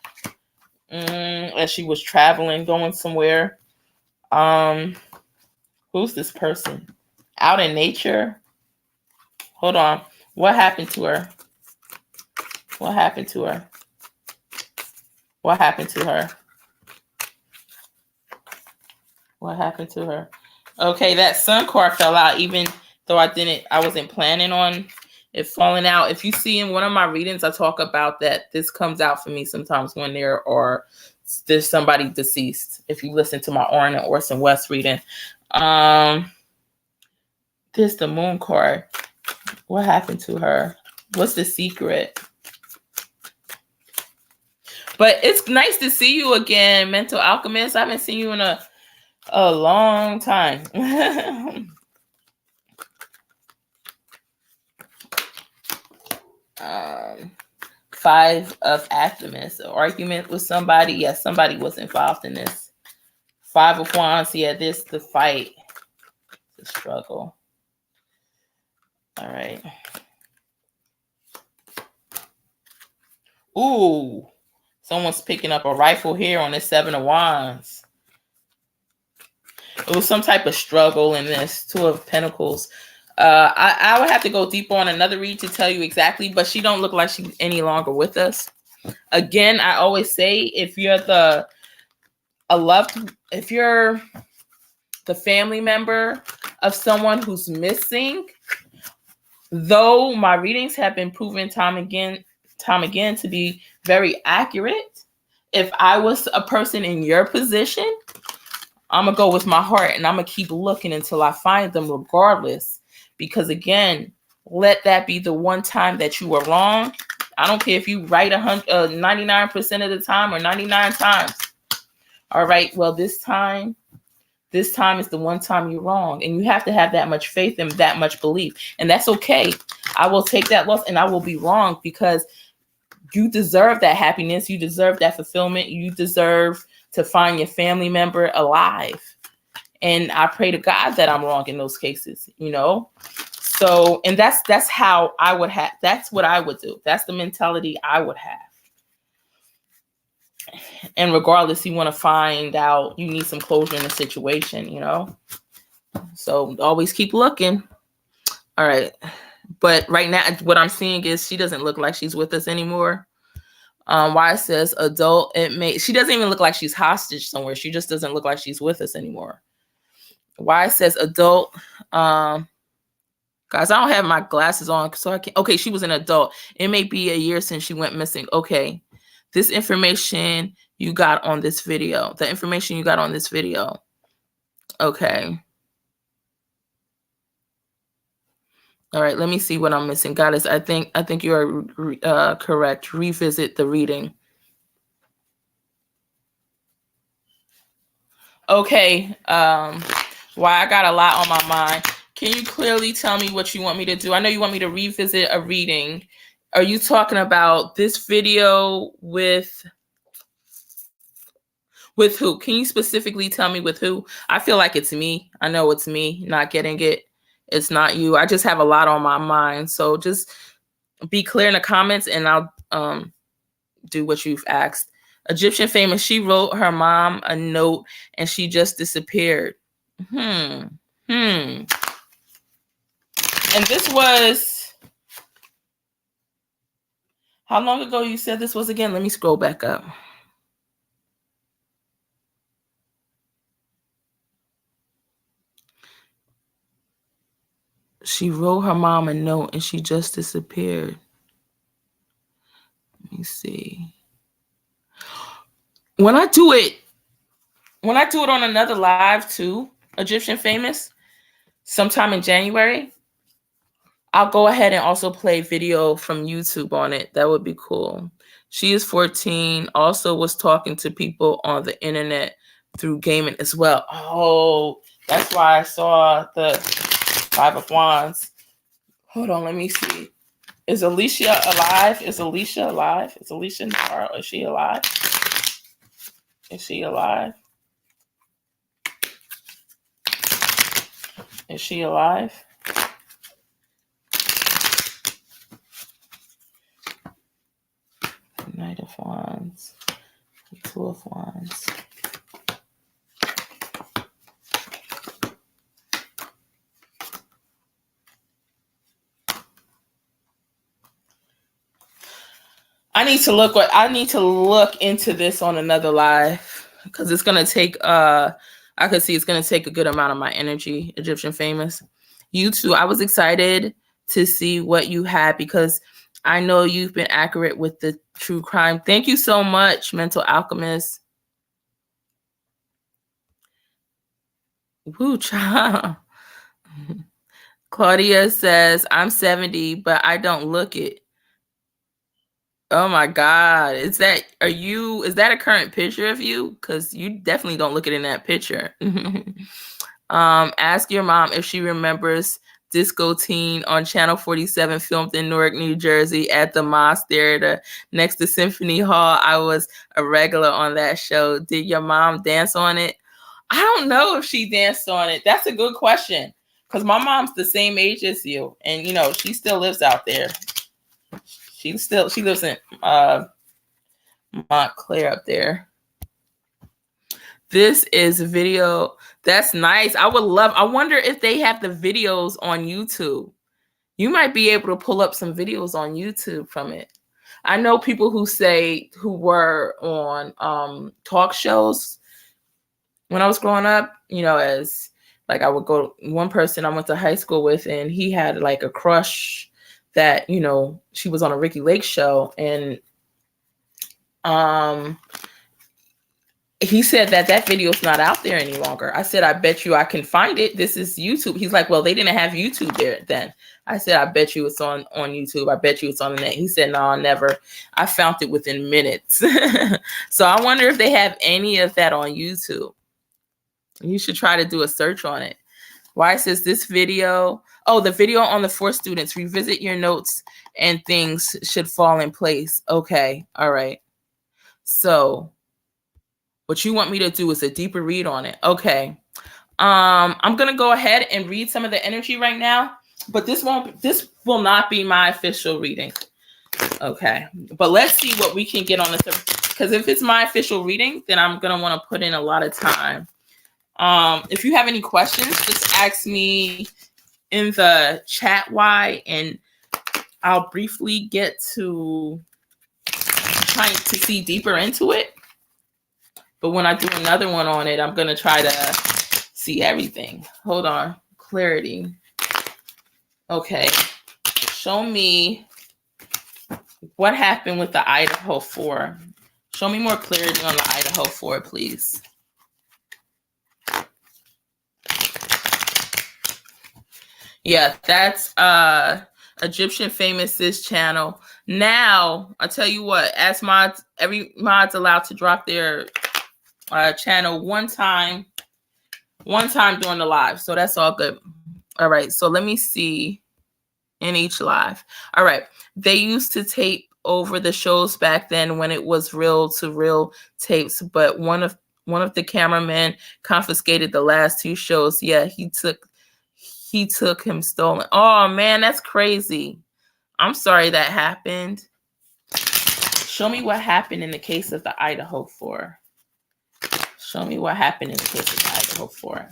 as she was traveling, going somewhere. Who's this person? Out in nature? Hold on. What happened to her? What happened to her? What happened to her? What happened to her? Okay, that Sun card fell out, even though I wasn't planning on it falling out. If you see in one of my readings, I talk about that this comes out for me sometimes when there's somebody deceased. If you listen to my Orrin and Orson West reading. This the Moon card. What happened to her? What's the secret? But it's nice to see you again, Mental Alchemist. I haven't seen you in a long time. Five of Optimists. An argument with somebody. Yes, somebody was involved in this. Five of Wands. Yeah, this the fight. The struggle. All right. Ooh. Someone's picking up a rifle here on the Seven of Wands. It was some type of struggle in this. Two of Pentacles. I would have to go deeper on another read to tell you exactly, but she don't look like she's any longer with us. Again, I always say if you're the family member of someone who's missing, though my readings have been proven time again to be very accurate, if I was a person in your position, I'm going to go with my heart and I'm going to keep looking until I find them regardless. Because again, let that be the one time that you were wrong. I don't care if you write 99% of the time or 99 times. All right, well, this time is the one time you're wrong. And you have to have that much faith and that much belief. And that's okay. I will take that loss and I will be wrong because you deserve that happiness. You deserve that fulfillment. You deserve to find your family member alive. And I pray to God that I'm wrong in those cases, you know? So, and that's how I would have, that's what I would do. That's the mentality I would have. And regardless, you want to find out, you need some closure in the situation, you know? So always keep looking. All right. But right now, what I'm seeing is she doesn't look like she's with us anymore. Why it says adult, she doesn't even look like she's hostage somewhere. She just doesn't look like she's with us anymore. Why it says adult, guys, I don't have my glasses on, so I can't. Okay, she was an adult. It may be a year since she went missing. Okay, this information you got on this video. The information you got on this video. Okay. All right, let me see what I'm missing. Goddess, I think you are correct. Revisit the reading. Okay. Why I got a lot on my mind. Can you clearly tell me what you want me to do? I know you want me to revisit a reading. Are you talking about this video with who? Can you specifically tell me with who? I feel like it's me. I know it's me not getting it. It's not you. I just have a lot on my mind. So just be clear in the comments and I'll do what you've asked. Egyptian famous. She wrote her mom a note and she just disappeared. And this was, how long ago you said this was again? Let me scroll back up. She wrote her mom a note and she just disappeared. Let me see. When I do it on another live too, Egyptian Famous, sometime in January, I'll go ahead and also play video from YouTube on it. That would be cool. She is 14, also was talking to people on the internet through gaming as well. Oh, that's why I saw the 5 of Wands. Hold on, let me see. Is Alicia alive? Is Alicia alive? Is Alicia in the car? Is she alive? Is she alive? Is she alive? Knight of Wands. 2 of Wands. I need to look into this on another live because it's gonna take I could see it's gonna take a good amount of my energy, Egyptian Famous. You too. I was excited to see what you had because I know you've been accurate with the true crime. Thank you so much, Mental Alchemist. Woo, child. Claudia says, I'm 70, but I don't look it. Oh my God. Is that a current picture of you? Because you definitely don't look it in that picture. Ask your mom if she remembers Disco Teen on Channel 47, filmed in Newark, New Jersey at the Moss Theater next to Symphony Hall. I was a regular on that show. Did your mom dance on it? I don't know if she danced on it. That's a good question. Because my mom's the same age as you. And, you know, she still lives out there. She lives in Montclair up there. This is a video. That's nice. I wonder if they have the videos on YouTube. You might be able to pull up some videos on YouTube from it. I know people who were on talk shows when I was growing up, you know, as like I would go, one person I went to high school with, and he had like a crush that, you know, she was on a Ricky Lake show, and he said that video's not out there any longer. I said, I bet you I can find it. This is YouTube. He's like, well, they didn't have YouTube there then. I said, I bet you it's on YouTube. I bet you it's on the net. He said, no, never. I found it within minutes. So I wonder if they have any of that on YouTube. You should try to do a search on it. Why says this video? Oh, the video on the 4 students. Revisit your notes and things should fall in place. Okay. All right. So what you want me to do is a deeper read on it. Okay. I'm going to go ahead and read some of the energy right now, but this will not be my official reading. Okay. But let's see what we can get on this, because if it's my official reading, then I'm going to want to put in a lot of time. If you have any questions, just ask me in the chat why, and I'll briefly get to trying to see deeper into it. But when I do another one on it, I'm going to try to see everything. Hold on. Clarity. Okay. Show me what happened with the Idaho 4. Show me more clarity on the Idaho 4, please. Yeah, that's Egyptian Famous's channel. Now, I'll tell you what, as mods, every mod's allowed to drop their channel one time during the live. So that's all good. All right, so let me see in each live. All right, they used to tape over the shows back then when it was reel-to-reel tapes, but one of the cameramen confiscated the last 2 shows. Yeah, he took him stolen. Oh man, that's crazy. I'm sorry that happened. Show me what happened in the case of the Idaho 4. Show me what happened in the case of the Idaho 4.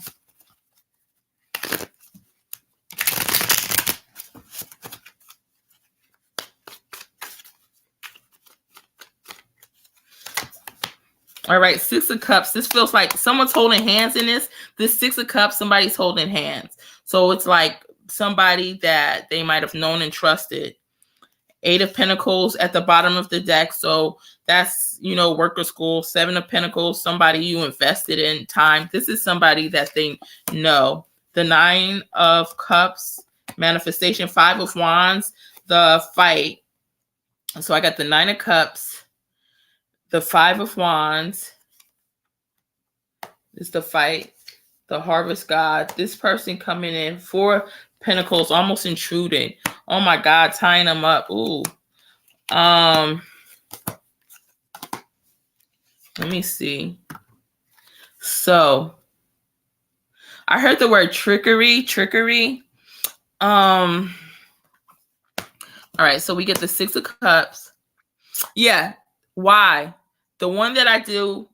All right, 6 of Cups. This feels like someone's holding hands in this. This 6 of Cups, somebody's holding hands. So it's like somebody that they might have known and trusted. Eight of Pentacles at the bottom of the deck. So that's, you know, worker school. Seven of Pentacles, somebody you invested in time. This is somebody that they know. The Nine of Cups, manifestation. Five of Wands, the fight. So I got the Nine of Cups, the Five of Wands. It's the fight, the Harvest God. This person coming in. Four Pentacles, almost intruding. Oh my God, tying them up. Ooh. Let me see. So I heard the word trickery. All right, so we get the Six of Cups. Yeah. Why? The one that I do,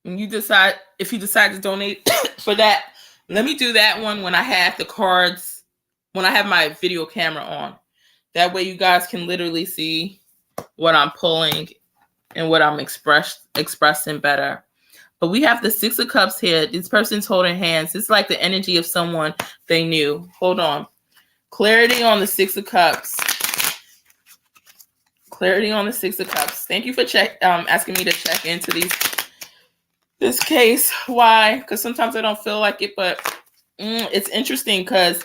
when you decide, if you decide to donate for that, let me do that one when I have the cards, when I have my video camera on. That way you guys can literally see what I'm pulling and what I'm expressing better. But we have the Six of Cups here. This person's holding hands. It's like the energy of someone they knew. Hold on. Clarity on the Six of Cups. Clarity on the Six of Cups. Thank you for asking me to check into this case. Why? Because sometimes I don't feel like it, but it's interesting because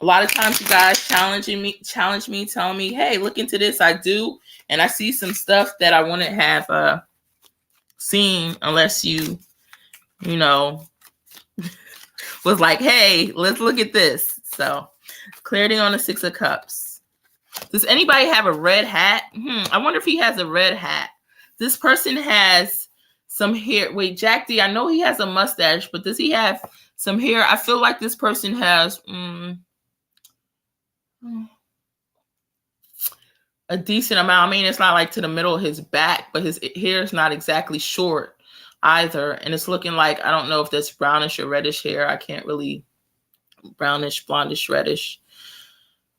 a lot of times you guys challenge me, telling me, hey, look into this. I do. And I see some stuff that I wouldn't have seen unless you know, was like, hey, let's look at this. So clarity on the Six of Cups. Does anybody have a red hat? I wonder if he has a red hat. This person has some hair. Wait, Jack D, I know he has a mustache, but does he have some hair? I feel like this person has a decent amount. I mean, it's not like to the middle of his back, but his hair is not exactly short either. And it's looking like, I don't know if that's brownish or reddish hair. I can't really, brownish, blondish, reddish.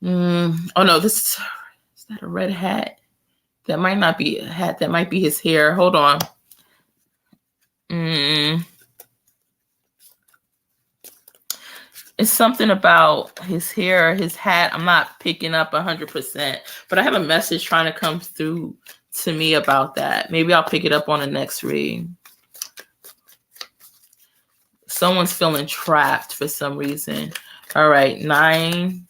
Oh no, is that a red hat? That might not be a hat. That might be his hair. Hold on. It's something about his hair, his hat. I'm not picking up 100%, but I have a message trying to come through to me about that. Maybe I'll pick it up on the next read. Someone's feeling trapped for some reason. All right, Nine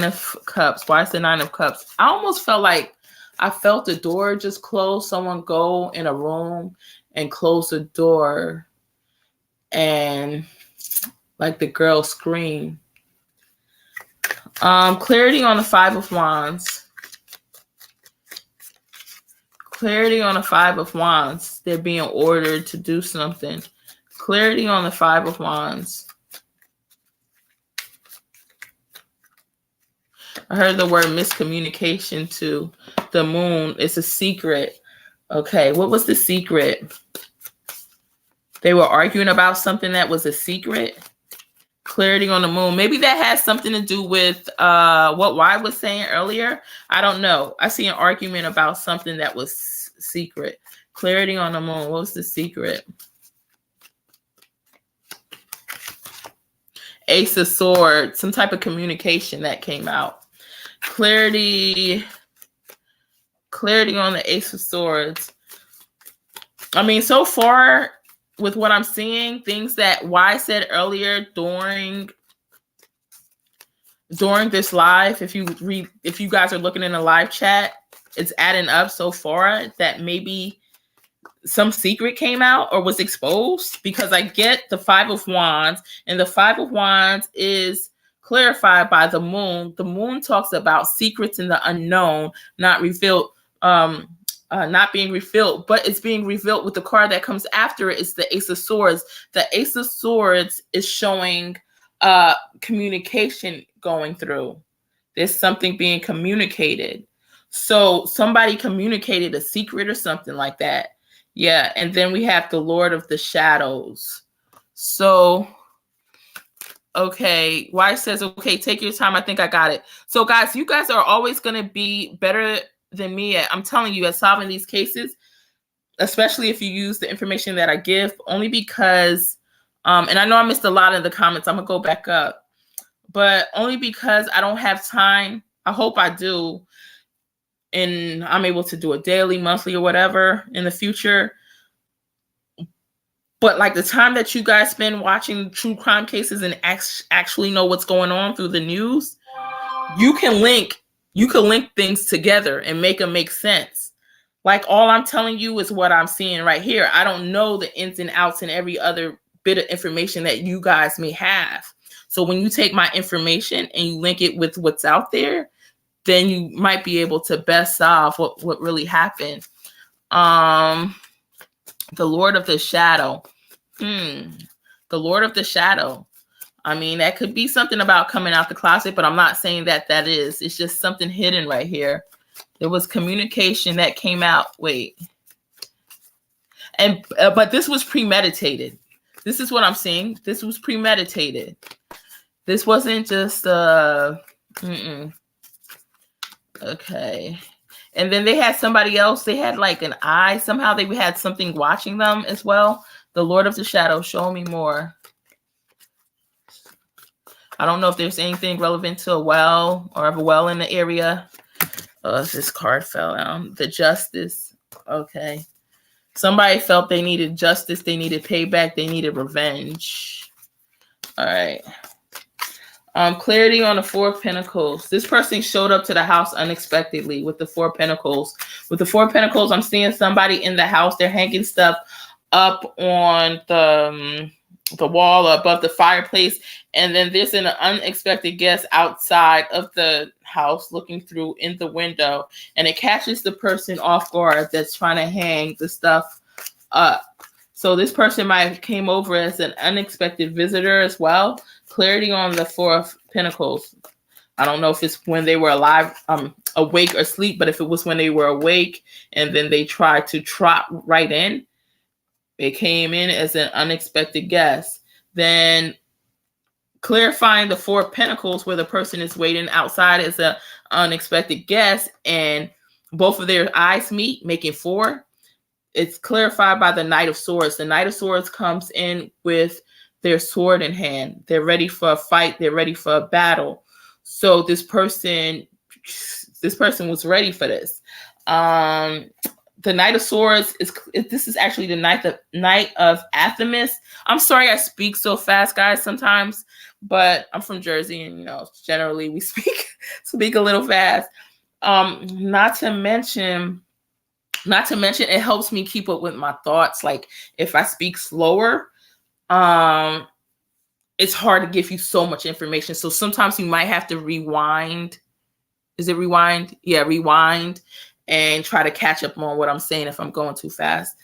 of Cups. Why is the Nine of Cups? I almost felt like I felt the door just close. Someone go in a room and close the door, and like the girl scream. Clarity on the Five of Wands. Clarity on the Five of Wands. They're being ordered to do something. Clarity on the Five of Wands. I heard the word miscommunication too. The Moon. It's a secret. Okay, what was the secret? They were arguing about something that was a secret. Clarity on the Moon. Maybe that has something to do with what Y was saying earlier. I don't know. I see an argument about something that was secret. Clarity on the Moon. What was the secret? Ace of Swords. Some type of communication that came out. Clarity on the Ace of Swords. I mean, so far with what I'm seeing, things that Y said earlier during this live, if you guys are looking in the live chat, it's adding up so far that maybe some secret came out or was exposed, because I get the Five of Wands, and the Five of Wands is clarified by the Moon. The Moon talks about secrets in the unknown, not revealed, not being revealed, but it's being revealed with the card that comes after it. It's the Ace of Swords. The Ace of Swords is showing communication going through. There's something being communicated. So somebody communicated a secret or something like that. Yeah, and then we have the Lord of the Shadows. So, okay, Y says, okay, take your time. I think I got it. So, guys, you guys are always going to be better than me I'm telling you, at solving these cases, especially if you use the information that I give, only because, and I know I missed a lot in the comments. I'm going to go back up. but only because I don't have time. I hope I do, and I'm able to do it daily, monthly, or whatever in the future. But like the time that you guys spend watching true crime cases and actually know what's going on through the news, you can link things together and make them make sense. Like all I'm telling you is what I'm seeing right here. I don't know the ins and outs and every other bit of information that you guys may have. So when you take my information and you link it with what's out there, then you might be able to best solve what really happened. The Lord of the Shadow. The Lord of the Shadow. I mean, that could be something about coming out the closet, but I'm not saying that is. It's just something hidden right here. There was communication that came out. Wait. And but this was premeditated. This is what I'm seeing. This was premeditated. This wasn't just okay. And then they had somebody else. They had like an eye. Somehow they had something watching them as well. The Lord of the Shadow, show me more. I don't know if there's anything relevant to a well or of a well in the area. Oh, this card fell down. The Justice. Okay. Somebody felt they needed justice. They needed payback. They needed revenge. All right. Clarity on the Four of Pentacles. This person showed up to the house unexpectedly with the Four of Pentacles. With the Four of Pentacles, I'm seeing somebody in the house. They're hanging stuff up on the wall above the fireplace, and then there's an unexpected guest outside of the house looking through in the window, and it catches the person off guard that's trying to hang the stuff up. So this person might have came over as an unexpected visitor as well. Clarity on the Four of Pentacles. I don't know if it's when they were alive, awake or asleep, but if it was when they were awake and then they tried to trot right in, they came in as an unexpected guest. Then clarifying the Four of Pentacles, where the person is waiting outside as an unexpected guest and both of their eyes meet, making four. It's clarified by the Knight of Swords. The Knight of Swords comes in with their sword in hand. They're ready for a fight. They're ready for a battle. So this person was ready for this. The Knight of Swords this is actually the Knight of Athamas. I'm sorry I speak so fast, guys, sometimes, but I'm from Jersey, and generally we speak a little fast. Not to mention, it helps me keep up with my thoughts. Like if I speak slower, it's hard to give you so much information. So sometimes you might have to rewind. Is it rewind? Yeah, rewind and try to catch up on what I'm saying if I'm going too fast.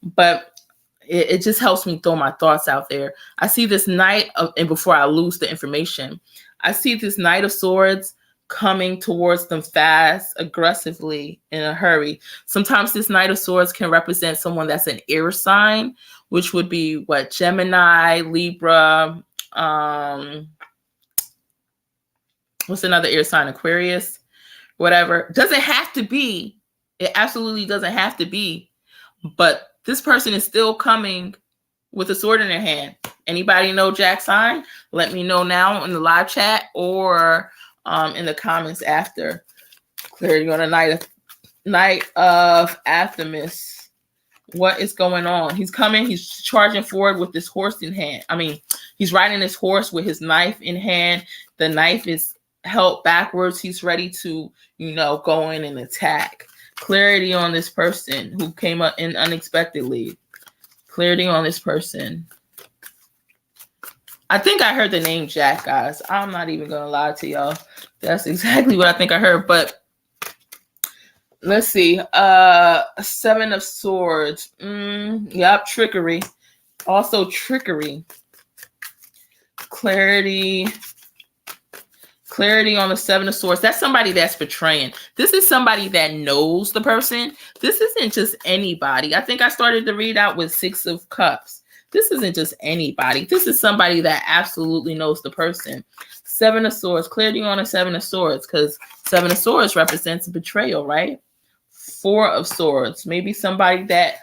But it just helps me throw my thoughts out there. I see this and before I lose the information, I see this Knight of Swords coming towards them fast, aggressively, in a hurry. Sometimes this Knight of Swords can represent someone that's an air sign, which would be Gemini, Libra, what's another air sign? Aquarius. Whatever. Doesn't have to be. It absolutely doesn't have to be. But this person is still coming with a sword in their hand. Anybody know Jack sign? Let me know now in the live chat or in the comments after. Clarity on the Knight of Athamas. What is going on? He's coming. He's charging forward with this horse in hand. He's riding his horse with his knife in hand. The knife is held backwards. He's ready to, go in and attack. Clarity on this person who came up in unexpectedly. Clarity on this person. I think I heard the name Jack, guys. I'm not even gonna lie to y'all. That's exactly what I think I heard. But let's see. Seven of Swords. Yep, trickery. Also trickery. Clarity on the Seven of Swords. That's somebody that's betraying. This is somebody that knows the person. This isn't just anybody. I think I started to read out with Six of Cups. This isn't just anybody. This is somebody that absolutely knows the person. Seven of Swords. Clarity on the Seven of Swords, because Seven of Swords represents betrayal, right? Four of Swords. Maybe somebody that...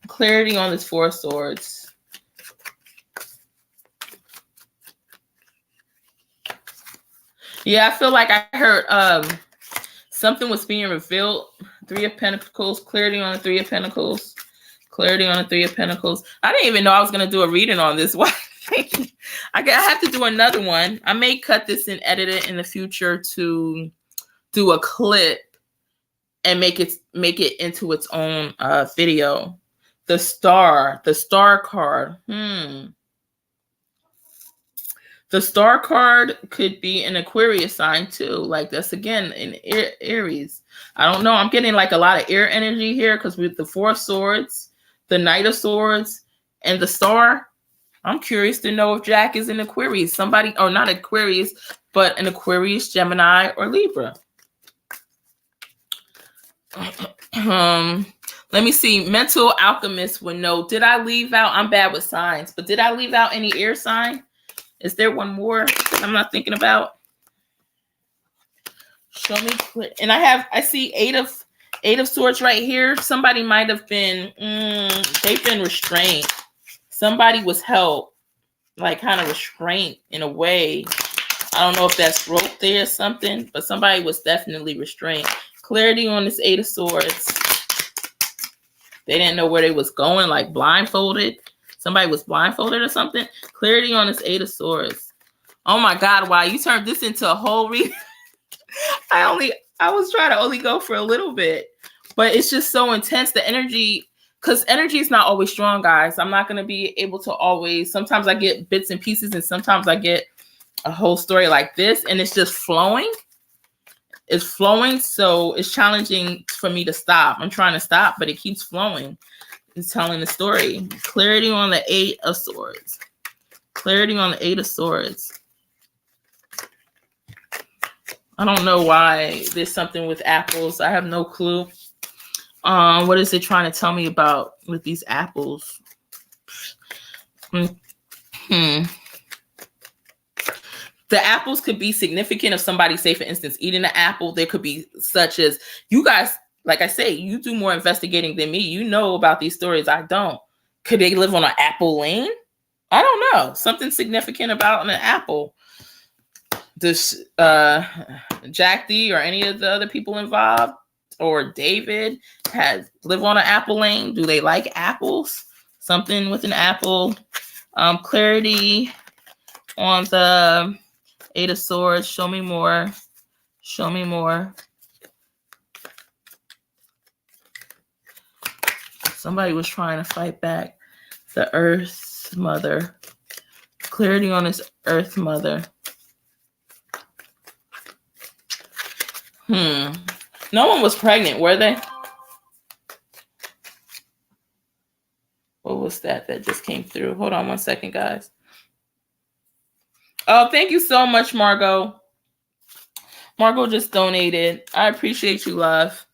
clarity on this Four of Swords. Yeah, I feel like I heard something was being revealed. Three of Pentacles, clarity on the Three of Pentacles, clarity on the Three of Pentacles. I didn't even know I was going to do a reading on this. Why? I have to do another one. I may cut this and edit it in the future to do a clip and make it into its own video. The star card. The star card could be an Aquarius sign too. Like that's again in Aries. I don't know. I'm getting like a lot of air energy here because with the Four of Swords, the Knight of Swords, and the Star, I'm curious to know if Jack is an Aquarius. Somebody, or not Aquarius, but an Aquarius, Gemini, or Libra. Let me see. Mental Alchemist would know. Did I leave out? I'm bad with signs, but did I leave out any air sign? Is there one more that I'm not thinking about? Show me. And I see eight of Swords right here. Somebody might have been, they've been restrained. Somebody was held, like kind of restraint in a way. I don't know if that's rope there or something, but somebody was definitely restrained. Clarity on this Eight of Swords. They didn't know where they was going, like blindfolded. Somebody was blindfolded or something. Clarity on this Eight of Swords. Oh my God, wow, you turned this into a whole reading. I was trying to only go for a little bit, but it's just so intense. The energy, because energy is not always strong, guys. I'm not going to be able to always, sometimes I get bits and pieces and sometimes I get a whole story like this and it's just flowing. It's flowing, so it's challenging for me to stop. I'm trying to stop, but it keeps flowing. It's telling the story. Clarity on the Eight of Swords. Clarity on the Eight of Swords. I don't know why there's something with apples. I have no clue. What is it trying to tell me about with these apples? The apples could be significant if somebody, say for instance, eating an apple. There could be such as, you guys, like I say, you do more investigating than me. You know about these stories. I don't. Could they live on an apple lane? I don't know. Something significant about an apple. Does Jack D or any of the other people involved or David live on an apple lane? Do they like apples? Something with an apple. Clarity on the Eight of Swords. Show me more. Show me more. Somebody was trying to fight back. The Earth Mother. Clarity on this Earth Mother. No one was pregnant, were they? What was that just came through? Hold on one second, guys. Oh, thank you so much, Margot. Margot just donated. I appreciate you, love.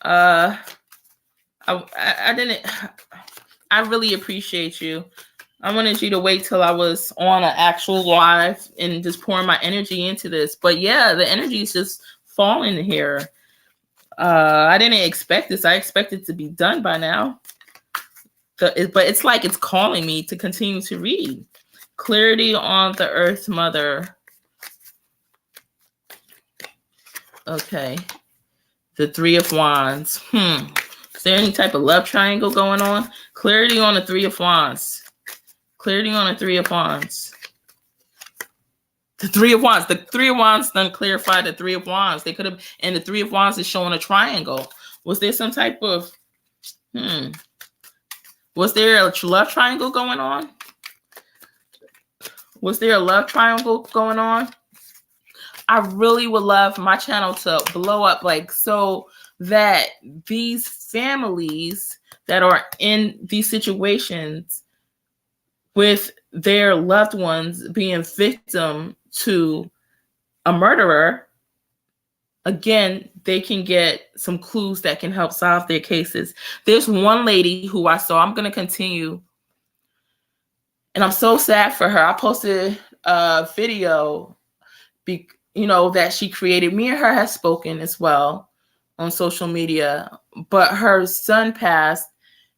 I really appreciate you. I wanted you to wait till I was on an actual live and just pouring my energy into this. But yeah, the energy is just falling here. I didn't expect this. I expected it to be done by now. But it's like it's calling me to continue to read. Clarity on the Earth Mother. Okay. The Three of Wands. Is there any type of love triangle going on? Clarity on the Three of Wands. Clarity on the Three of Wands. The Three of Wands. The Three of Wands done clarified the Three of Wands. They could have, and the Three of Wands is showing a triangle. Was there some type of, was there a love triangle going on? Was there a love triangle going on? I really would love my channel to blow up, like, so that these families that are in these situations with their loved ones being victim to a murderer, again, they can get some clues that can help solve their cases. There's one lady who I saw, I'm going to continue, and I'm so sad for her. I posted a video, that she created. Me and her have spoken as well on social media, but her son passed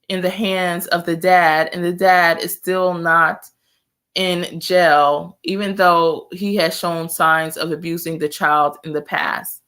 in the hands of the dad, and the dad is still not in jail, even though he has shown signs of abusing the child in the past.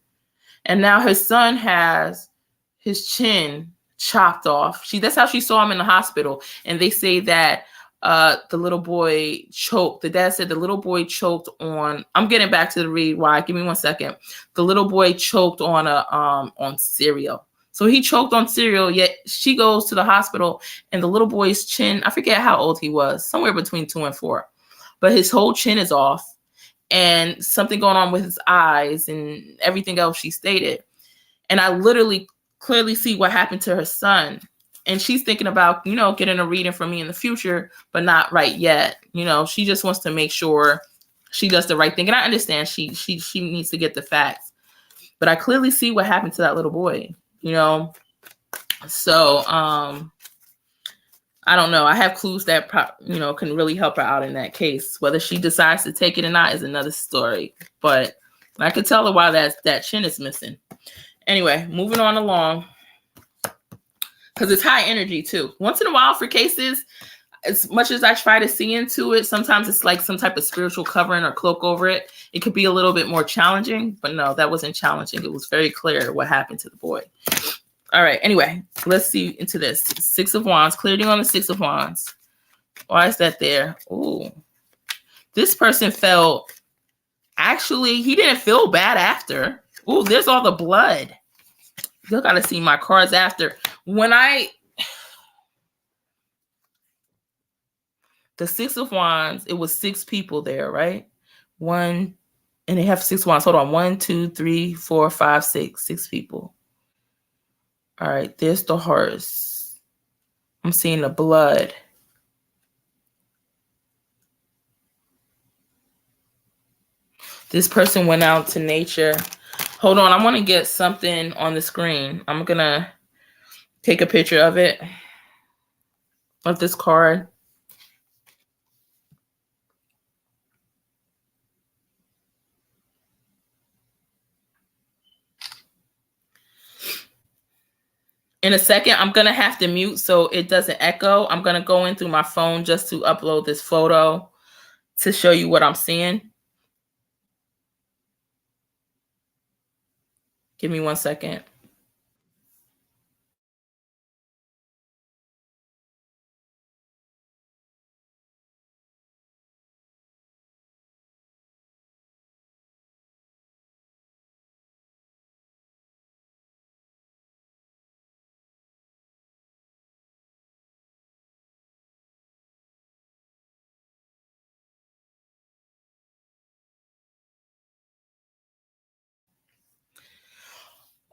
And now his son has his chin chopped off. That's how she saw him in the hospital. And they say that the little boy choked. The dad said the little boy choked on, I'm getting back to the read. Why? Give me 1 second. The little boy choked on cereal. So he choked on cereal, yet she goes to the hospital and the little boy's chin, I forget how old he was, somewhere between 2 and 4, but his whole chin is off and something going on with his eyes and everything else she stated. And I literally clearly see what happened to her son. And she's thinking about, getting a reading from me in the future, but not right yet. She just wants to make sure she does the right thing. And I understand she needs to get the facts, but I clearly see what happened to that little boy. So I don't know. I have clues that can really help her out in that case. Whether she decides to take it or not is another story. But I could tell her why that chin is missing. Anyway, moving on along, because it's high energy too. Once in a while for cases, as much as I try to see into it, sometimes it's like some type of spiritual covering or cloak over it. It could be a little bit more challenging, but no, that wasn't challenging. It was very clear what happened to the boy. All right. Anyway, let's see into this. 6 of Wands, clearing on the 6 of Wands. Why is that there? Ooh, this person felt, actually, he didn't feel bad after. Ooh, there's all the blood. You got to see my cards after. The 6 of Wands, it was 6 people there, right? And they have 6 wands. Hold on. 1, 2, 3, 4, 5, 6. 6 people. All right. There's the horse. I'm seeing the blood. This person went out to nature. Hold on. I want to get something on the screen. I'm going to take a picture of it, of this card. In a second, I'm going to have to mute so it doesn't echo. I'm going to go in through my phone just to upload this photo to show you what I'm seeing. Give me 1 second.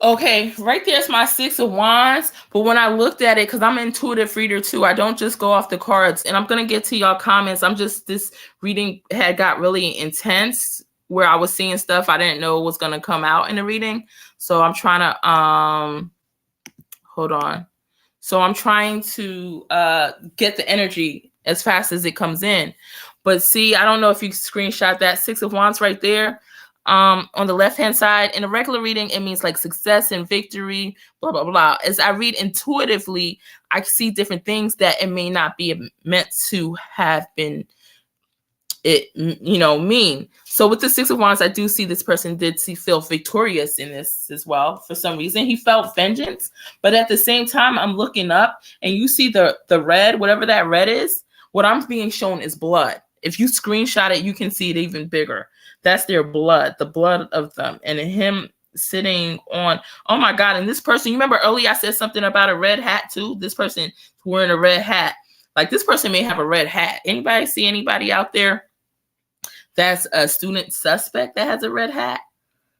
Okay, right there's my 6 of Wands. But when I looked at it, because I'm an intuitive reader too, I don't just go off the cards. And I'm going to get to y'all comments. This reading had got really intense where I was seeing stuff I didn't know was going to come out in the reading. So I'm trying to, hold on. So I'm trying to get the energy as fast as it comes in. But see, I don't know if you screenshot that 6 of Wands right there. On the left-hand side, in a regular reading, it means like success and victory, blah, blah, blah. As I read intuitively, I see different things that it may not be meant to have been mean. So with the 6 of Wands, I do see this person feel victorious in this as well. For some reason, he felt vengeance. But at the same time, I'm looking up and you see the red, whatever that red is, what I'm being shown is blood. If you screenshot it, you can see it even bigger. That's their blood, the blood of them. And him sitting on, oh my God. And this person, you remember earlier I said something about a red hat too? This person wearing a red hat. Like this person may have a red hat. Anybody see anybody out there that's a student suspect that has a red hat?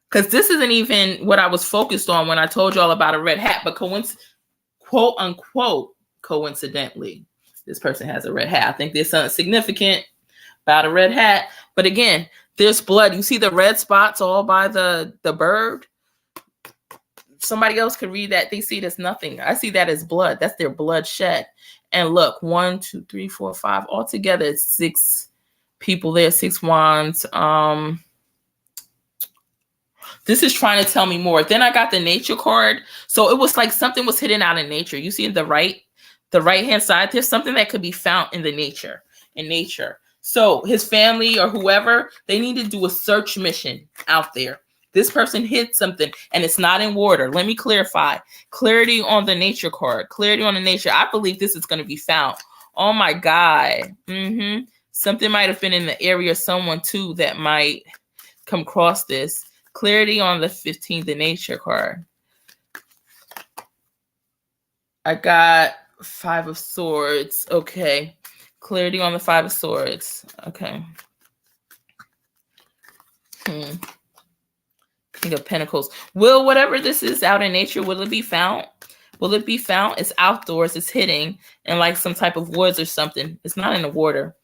Because this isn't even what I was focused on when I told you all about a red hat. But quote unquote, coincidentally, this person has a red hat. I think there's something significant about a red hat. But again, there's blood. You see the red spots all by the bird? Somebody else could read that. They see it as nothing. I see that as blood. That's their blood shed. And look, 1, 2, 3, 4, 5. Altogether, it's 6 people there, 6 wands. This is trying to tell me more. Then I got the nature card. So it was like something was hidden out in nature. You see the right-hand side, there's something that could be found in nature. So his family or whoever, they need to do a search mission out there. This person hid something and it's not in water. Let me clarify. Clarity on the nature card. Clarity on the nature. I believe this is going to be found. Oh my God. Something might have been in the area of someone too that might come across this. Clarity on the 15th, the nature card. I got 5 of Swords. Okay. Clarity on the 5 of Swords. Okay. King of Pentacles. Will whatever this is out in nature, will it be found? Will it be found? It's outdoors. It's hitting in like some type of woods or something. It's not in the water.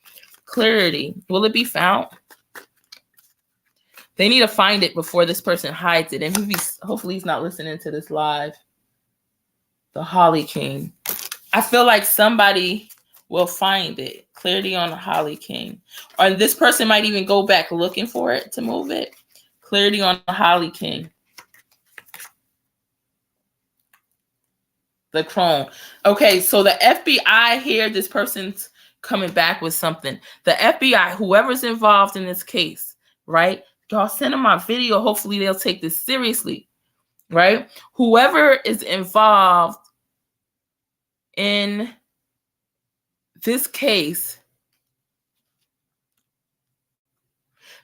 Clarity. Will it be found? They need to find it before this person hides it. And hopefully he's not listening to this live. The Holly King. I feel like somebody will find it. Clarity on the Holly King. Or this person might even go back looking for it to move it. Clarity on the Holly King. The Crone. Okay, so the FBI here, this person's coming back with something. The FBI, whoever's involved in this case, right? Y'all send them my video. Hopefully they'll take this seriously, right? Whoever is involved in this case,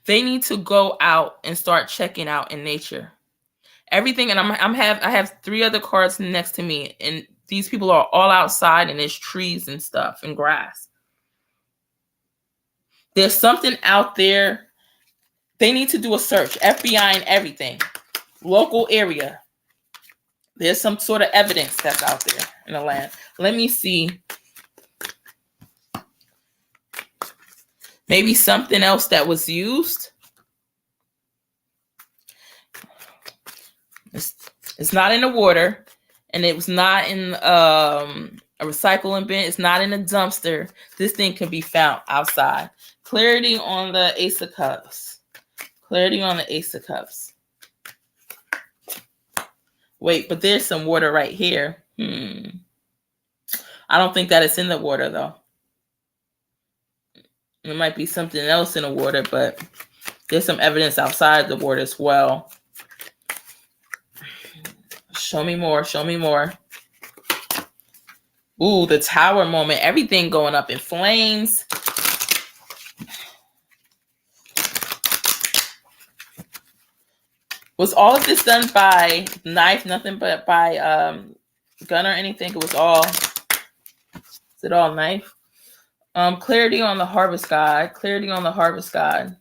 they need to go out and start checking out in nature. Everything, and I have 3 other cards next to me, and these people are all outside, and there's trees and stuff and grass. There's something out there. They need to do a search. FBI and everything. Local area. There's some sort of evidence that's out there in the land. Let me see. Maybe something else that was used. It's not in the water, and it was not in a recycling bin. It's not in a dumpster. This thing can be found outside. Clarity on the Ace of Cups. Clarity on the Ace of Cups. Wait, but there's some water right here. I don't think that it's in the water, though. It might be something else in the water, but there's some evidence outside the water as well. Show me more. Show me more. Ooh, the Tower moment. Everything going up in flames. Was all of this done by knife? Nothing but by gun or anything? It was all... Is it all knife? Clarity on the Harvest God. Clarity on the Harvest God.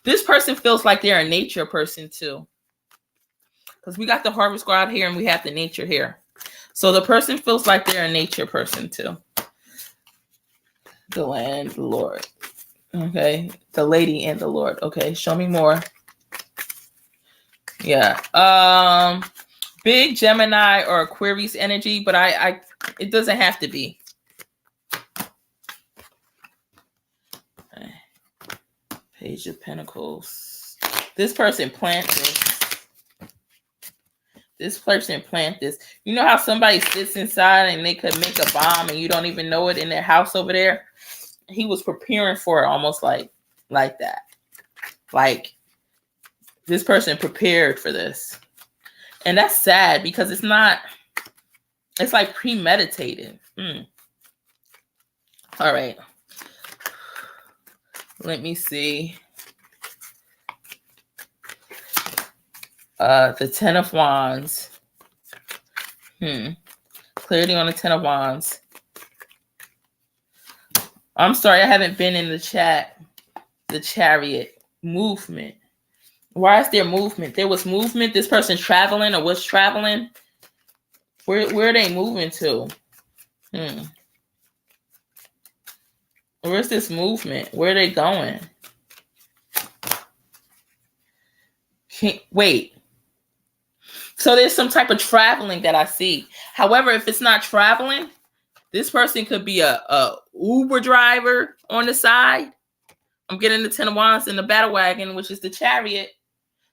This person feels like they're a nature person too. Because we got the Harvest God here and we have the nature here. So the person feels like they're a nature person too. The land, the Lord. Okay. The lady and the Lord. Okay. Show me more. Yeah. Big Gemini or Aquarius energy, but it doesn't have to be. Okay. Page of Pentacles. This person plant this. This person plant this. You know how somebody sits inside and they could make a bomb and you don't even know it in their house over there? He was preparing for it almost like that. Like this person prepared for this. And that's sad because it's like premeditated. All right. Let me see. The 10 of Wands. Clarity on the 10 of Wands. I'm sorry, I haven't been in the chat. The Chariot. Movement. Why is there movement? There was movement. This person traveling or was traveling. Where are they moving to? Where's this movement? Where are they going? Wait. So there's some type of traveling that I see. However, if it's not traveling, this person could be a Uber driver on the side. I'm getting the 10 of Wands in the battle wagon, which is the Chariot.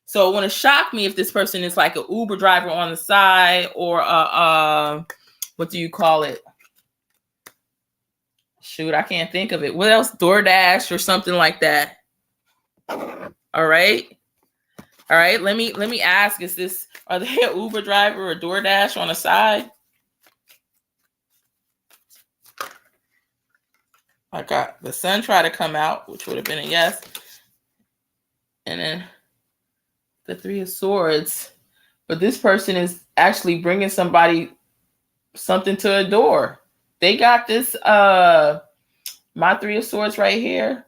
So it wouldn't shock me if this person is like an Uber driver on the side or what do you call it? Shoot, I can't think of it. What else? DoorDash or something like that. All right. All right. Let me ask, are they an Uber driver or DoorDash on the side? I got the sun try to come out, which would have been a yes. And then the Three of Swords. But this person is actually bringing somebody something to a door. They got this, my Three of Swords right here.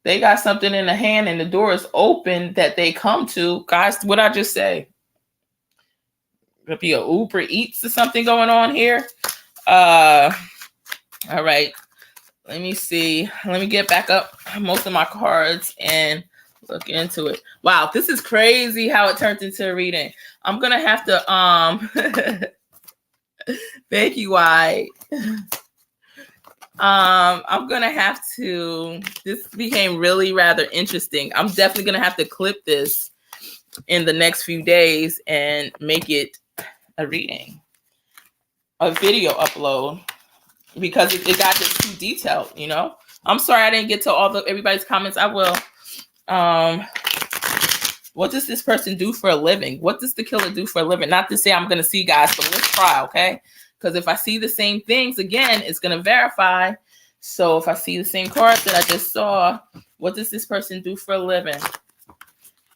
They got something in the hand and the door is open that they come to. Guys, what I just say? Could be a Uber Eats or something going on here. All right. Let me see. Let me get back up most of my cards and look into it. Wow, this is crazy how it turned into a reading. I'm gonna have to thank you, White. I'm gonna have to, this became really rather interesting. I'm definitely gonna have to clip this in the next few days and make it a reading, a video upload, because it got just too detailed, you know. I'm sorry I didn't get to everybody's comments. I will. What does this person do for a living? What does the killer do for a living? Not to say I'm gonna see, guys, but let's try, okay? Because if I see the same things again, it's going to verify. So if I see the same cards that I just saw, what does this person do for a living?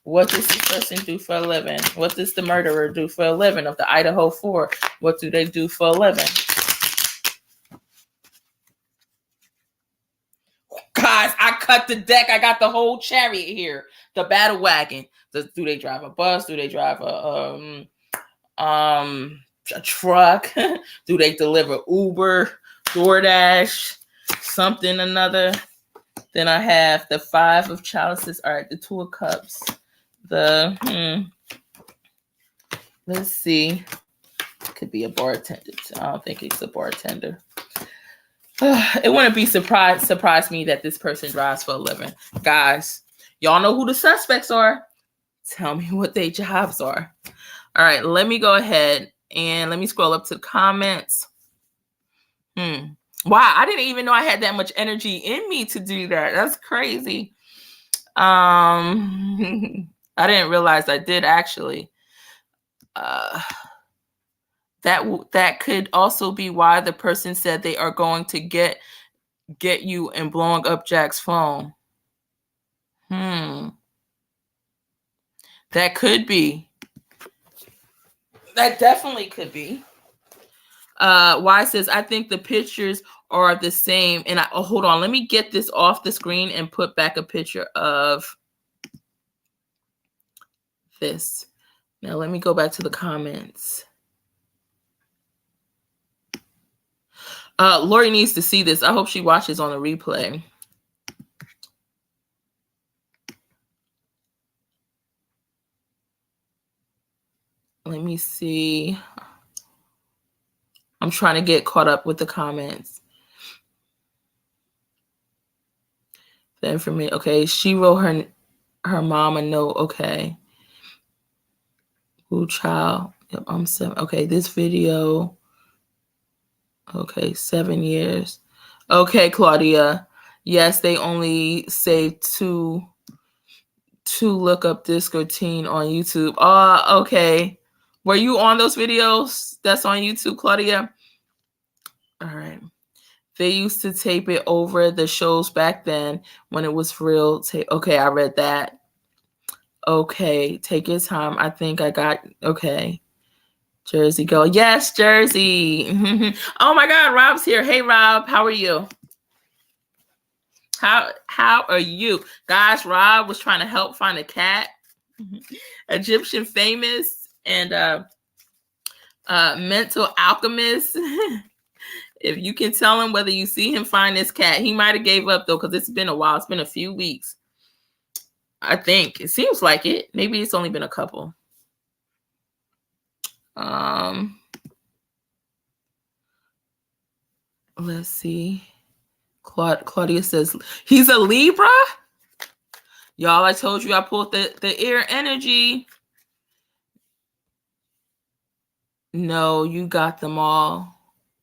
What does this person do for a living? What does the murderer do for a living of the Idaho 4? What do they do for a living? Guys, I cut the deck. I got the whole chariot here. The battle wagon. Do they drive a bus? Do they drive a truck? Do they deliver Uber, DoorDash, something another? Then I have the 5 of chalices. All right, the 2 of cups. Let's see. Could be a bartender. I don't think it's a bartender. It wouldn't be surprise me that this person drives for a living. Guys, y'all know who the suspects are. Tell me what their jobs are. All right, let me go ahead and let me scroll up to the comments. Wow, I didn't even know I had that much energy in me to do that. That's crazy. I didn't realize I did actually. That could also be why the person said they are going to get you and blowing up Jack's phone. That could be. That definitely could be. Y says, I think the pictures are the same. And hold on, let me get this off the screen and put back a picture of this. Now let me go back to the comments. Lori needs to see this. I hope she watches on the replay. Let me see. I'm trying to get caught up with the comments. The information. Okay, she wrote her mom a note. Okay. Who child? Yep, I'm 7. Okay, this video. Okay, 7 years. Okay, Claudia. Yes, they only say to look up disc or teen on YouTube. Okay. Were you on those videos that's on YouTube, Claudia? All right. They used to tape it over the shows back then when it was real tape. Okay, I read that. Okay, take your time. I think I got, okay. Jersey girl. Yes, Jersey. Oh my God, Rob's here. Hey, Rob, how are you? How are you? Guys, Rob was trying to help find a cat. Egyptian famous and mental alchemist. If you can tell him whether you see him find this cat, he might have gave up though, because it's been a while. It's been a few weeks. I think it seems like it. Maybe it's only been a couple. Let's see. Claudia says he's a Libra. Y'all, I told you I pulled the air energy. No, you got them all.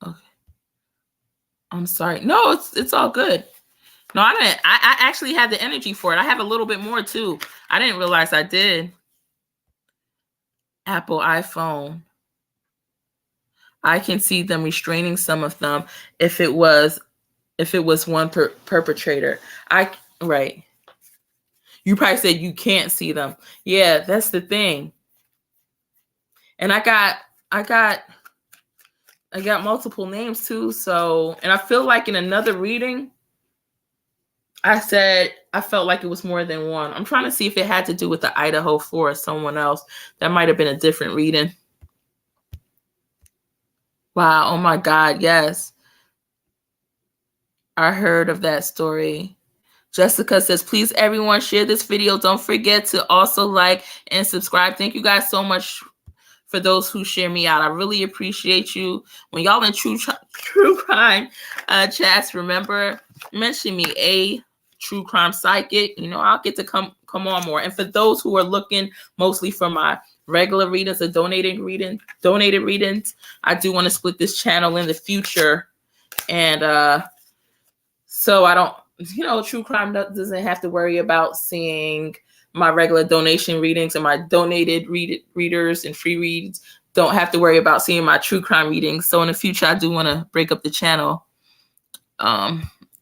Okay. I'm sorry. No, it's all good. No, I didn't. I actually had the energy for it. I have a little bit more too. I didn't realize I did. Apple iPhone. I can see them restraining some of them if it was one perpetrator. Right. You probably said you can't see them. Yeah, that's the thing. And I got multiple names too. So, and I feel like in another reading, I said I felt like it was more than one. I'm trying to see if it had to do with the Idaho 4 or someone else. That might have been a different reading. Wow. Oh my God. Yes. I heard of that story. Jessica says, please everyone share this video. Don't forget to also like and subscribe. Thank you guys so much for those who share me out. I really appreciate you. When y'all in true crime chats, remember, mention me, a true crime psychic. You know, I'll get to come on more. And for those who are looking mostly for my regular readings or donated readings, I do want to split this channel in the future. And so I don't, you know, true crime doesn't have to worry about seeing my regular donation readings, and my donated readers and free reads don't have to worry about seeing my true crime readings. So in the future, I do want to break up the channel.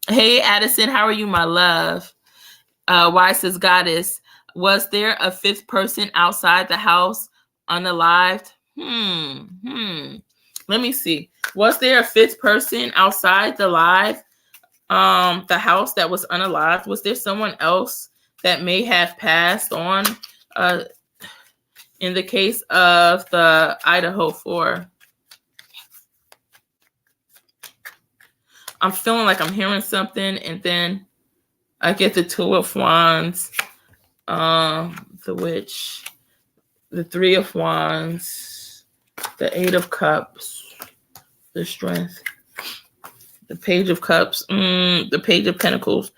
Hey, Addison, how are you, my love? Why says Goddess, was there a fifth person outside the house unalived? Let me see. Was there a fifth person outside the house that was unalived? Was there someone else that may have passed on in the case of the Idaho 4? I'm feeling like I'm hearing something, and then I get the Two of Wands, the Witch, the Three of Wands, the Eight of Cups, the Strength, the Page of Cups, the Page of Pentacles.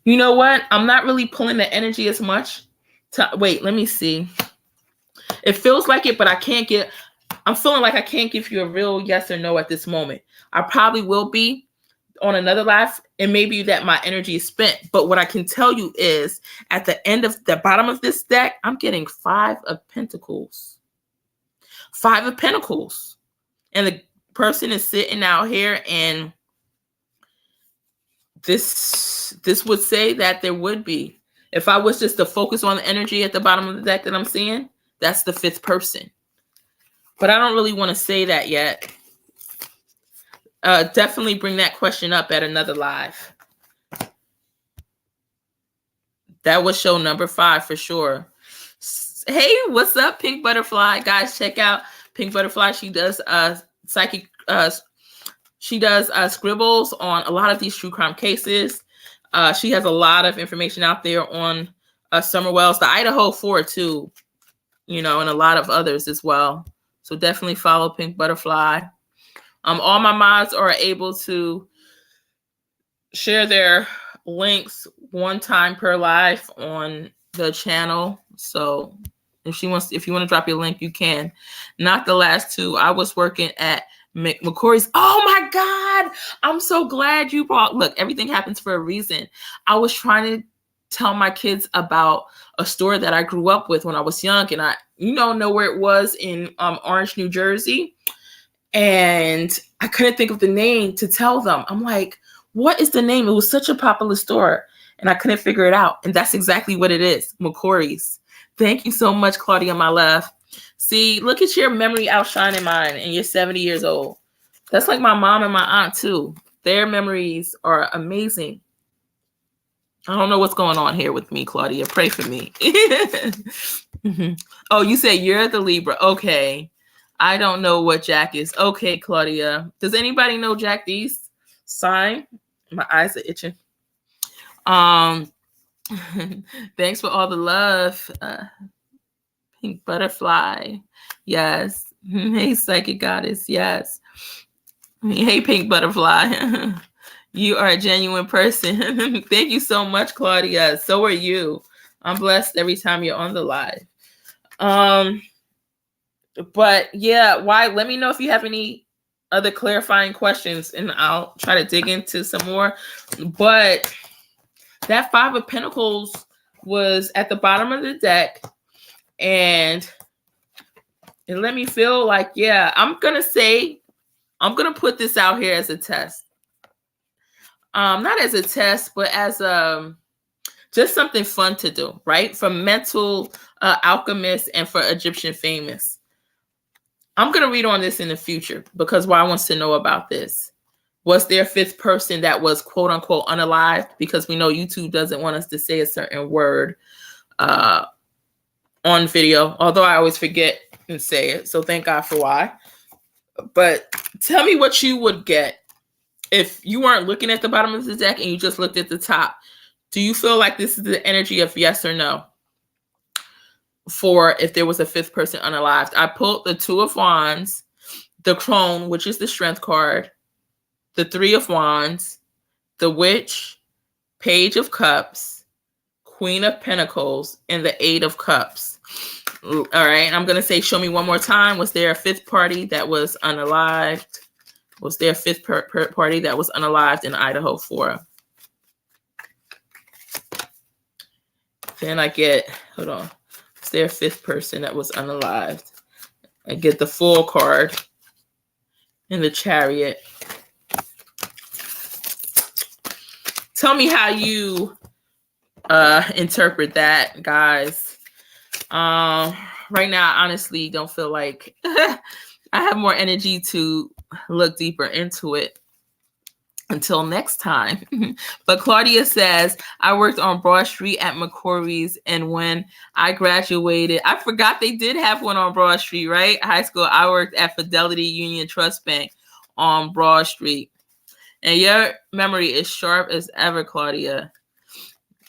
You know what? I'm not really pulling the energy as much. Wait, let me see. It feels like it, but I'm feeling like I can't give you a real yes or no at this moment. I probably will be on another live, and maybe that my energy is spent. But what I can tell you is at the end of the bottom of this deck, I'm getting 5 of Pentacles. 5 of Pentacles. And the person is sitting out here, and this would say that there would be. If I was just to focus on the energy at the bottom of the deck that I'm seeing, that's the fifth person. But I don't really want to say that yet. Definitely bring that question up at another live. That would show number 5 for sure. Hey, what's up, Pink Butterfly? Guys, check out Pink Butterfly. She does psychic. She does scribbles on a lot of these true crime cases. She has a lot of information out there on Summer Wells, the Idaho 4 too, you know, and a lot of others as well. So definitely follow Pink Butterfly. All my mods are able to share their links one time per live on the channel. So if you want to drop your link, you can. Not the last 2. I was working at McCory's. Oh my God. I'm so glad you brought, look, everything happens for a reason. I was trying to tell my kids about a store that I grew up with when I was young, and I, know where it was in Orange, New Jersey. And I couldn't think of the name to tell them. I'm like, what is the name? It was such a popular store, and I couldn't figure it out. And that's exactly what it is. McCory's. Thank you so much, Claudia, my love. See, look at your memory outshining mine, and you're 70 years old. That's like my mom and my aunt too. Their memories are amazing. I don't know what's going on here with me, Claudia. Pray for me. Oh, you say you're the Libra. Okay. I don't know what Jack is. Okay, Claudia. Does anybody know Jack D's sign? My eyes are itching. Thanks for all the love. Pink Butterfly. Yes. Hey, Psychic Goddess. Yes. Hey, Pink Butterfly. You are a genuine person. Thank you so much, Claudia. So are you. I'm blessed every time you're on the live. But yeah, why? Let me know if you have any other clarifying questions, and I'll try to dig into some more. But that Five of Pentacles was at the bottom of the deck, and it let me feel like, yeah, I'm gonna put this out here as a test. Not as a test, but as just something fun to do, right? For Mental Alchemist and for Egyptian Famous. I'm going to read on this in the future because why wants to know about this. Was there a fifth person that was quote unquote unalived? Because we know YouTube doesn't want us to say a certain word on video, although I always forget and say it. So thank God for why. But tell me what you would get if you weren't looking at the bottom of the deck and you just looked at the top. Do you feel like this is the energy of yes or no? For if there was a fifth person unalived. I pulled the Two of Wands, the Crone, which is the Strength card, the Three of Wands, the Witch, Page of Cups, Queen of Pentacles, and the Eight of Cups. All right, I'm going to say, show me one more time. Was there a fifth party that was unalived? Was there a fifth party that was unalived in Idaho 4? Then I get, hold on. Was there a fifth person that was unalived? I get the Full card in the Chariot. Tell me how you interpret that, guys. Right now, I honestly don't feel like I have more energy to look deeper into it until next time. But Claudia says, I worked on Broad Street at McCory's, and when I graduated, I forgot they did have one on Broad Street, right? High school, I worked at Fidelity Union Trust Bank on Broad Street. And your memory is sharp as ever, Claudia.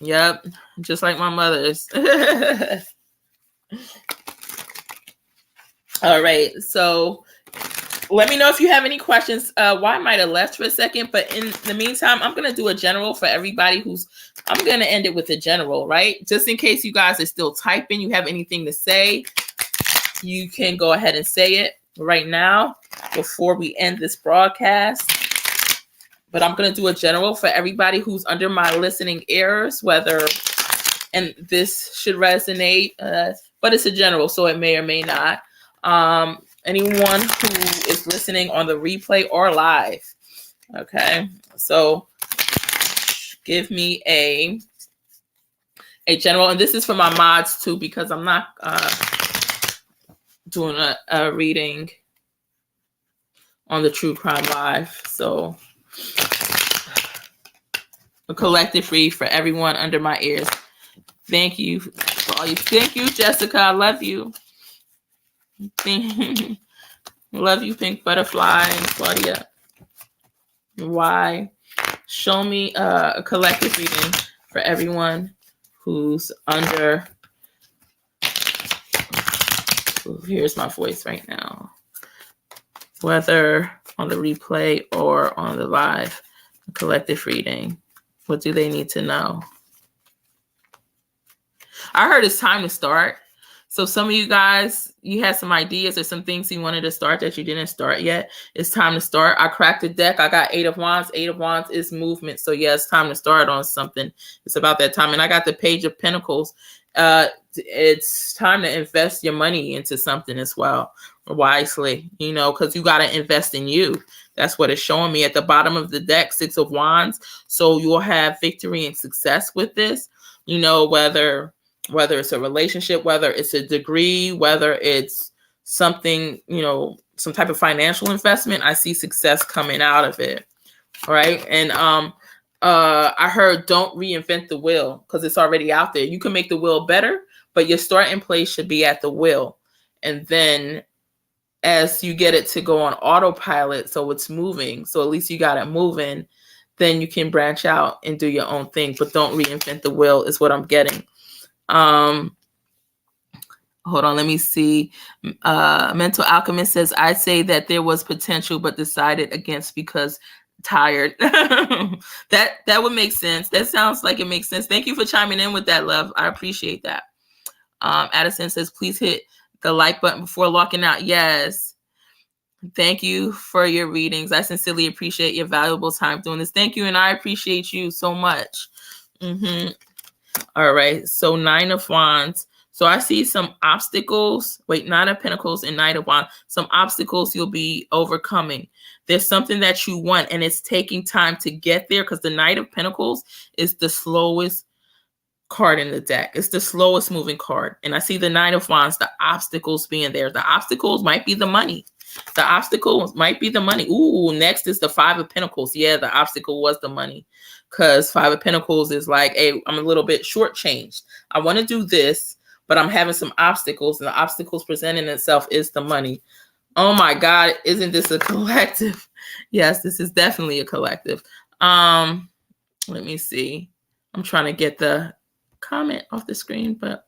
Yep, just like my mother's. All right, so let me know if you have any questions. I might have left for a second, but in the meantime, I'm going to do a general for everybody I'm going to end it with a general, right? Just in case you guys are still typing, you have anything to say, you can go ahead and say it right now before we end this broadcast. But I'm going to do a general for everybody who's under my listening ears, and this should resonate, but it's a general, so it may or may not. Anyone who is listening on the replay or live. Okay, so give me a general, and this is for my mods too, because I'm not doing a reading on the True Crime Live. So a collective read for everyone under my ears. Thank you for all you. Thank you, Jessica. I love you. Love you, Pink Butterfly and Claudia. Why? Show me a collective reading for everyone who's under. Here's my voice right now. Whether on the replay or on the live, a collective reading. What do they need to know? I heard it's time to start. So some of you guys, you had some ideas or some things you wanted to start that you didn't start yet. It's time to start. I cracked the deck. I got Eight of Wands. Eight of Wands is movement. So yeah, it's time to start on something. It's about that time. And I got the Page of Pentacles. It's time to invest your money into something as well, wisely, because you got to invest in you. That's what it's showing me at the bottom of the deck, Six of Wands. So you'll have victory and success with this, whether it's a relationship, whether it's a degree, whether it's something, some type of financial investment. I see success coming out of it. All right. And I heard don't reinvent the wheel because it's already out there. You can make the wheel better, but your starting place should be at the wheel. And then as you get it to go on autopilot, so it's moving, so at least you got it moving, then you can branch out and do your own thing. But don't reinvent the wheel is what I'm getting. Hold on, let me see. Mental Alchemist says, I say that there was potential, but decided against because tired. That would make sense. That sounds like it makes sense. Thank you for chiming in with that, love. I appreciate that. Addison says, please hit the like button before locking out. Yes. Thank you for your readings. I sincerely appreciate your valuable time doing this. Thank you, and I appreciate you so much. All right, so Nine of Wands. So I see some obstacles. Wait, Nine of Pentacles and Knight of Wands. Some obstacles you'll be overcoming. There's something that you want, and it's taking time to get there because the Knight of Pentacles is the slowest card in the deck. It's the slowest moving card. And I see the Nine of Wands, the obstacles being there. The obstacles might be the money. The obstacles might be the money. Ooh, next is the Five of Pentacles. Yeah, the obstacle was the money. Because Five of Pentacles is like, hey, I'm a little bit shortchanged. I want to do this, but I'm having some obstacles. And the obstacles presenting itself is the money. Oh my God, isn't this a collective? Yes, this is definitely a collective. Let me see. I'm trying to get the comment off the screen, but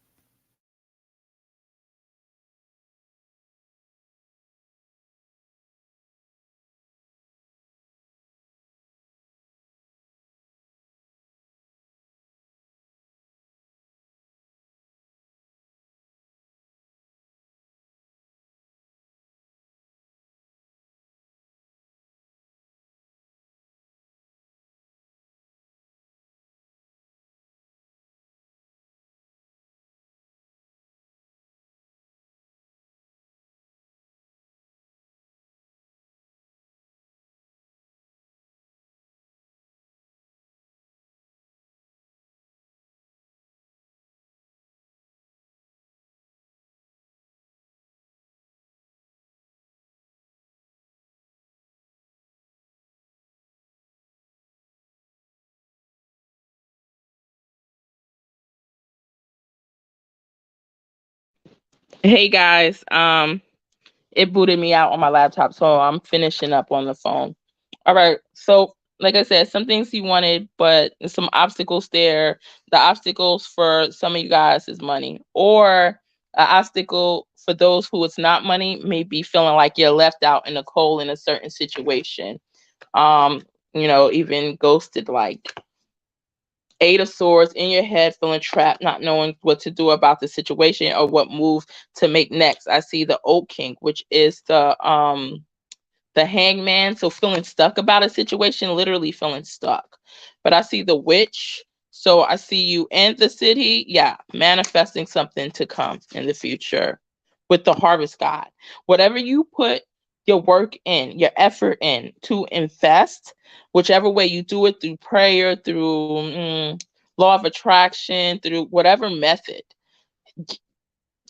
hey guys, it booted me out on my laptop, so I'm finishing up on the phone. All right, so like I said, some things you wanted, but some obstacles there. The obstacles for some of you guys is money, or an obstacle for those who it's not money, may be feeling like you're left out in the cold in a certain situation. Even ghosted, like Eight of Swords in your head, feeling trapped, not knowing what to do about the situation or what move to make next. I see the Oak King, which is the Hangman. So feeling stuck about a situation, literally feeling stuck. But I see the Witch. So I see you in the City. Yeah, manifesting something to come in the future with the Harvest God. Whatever you put your work in, your effort in to invest, whichever way you do it, through prayer, through law of attraction, through whatever method,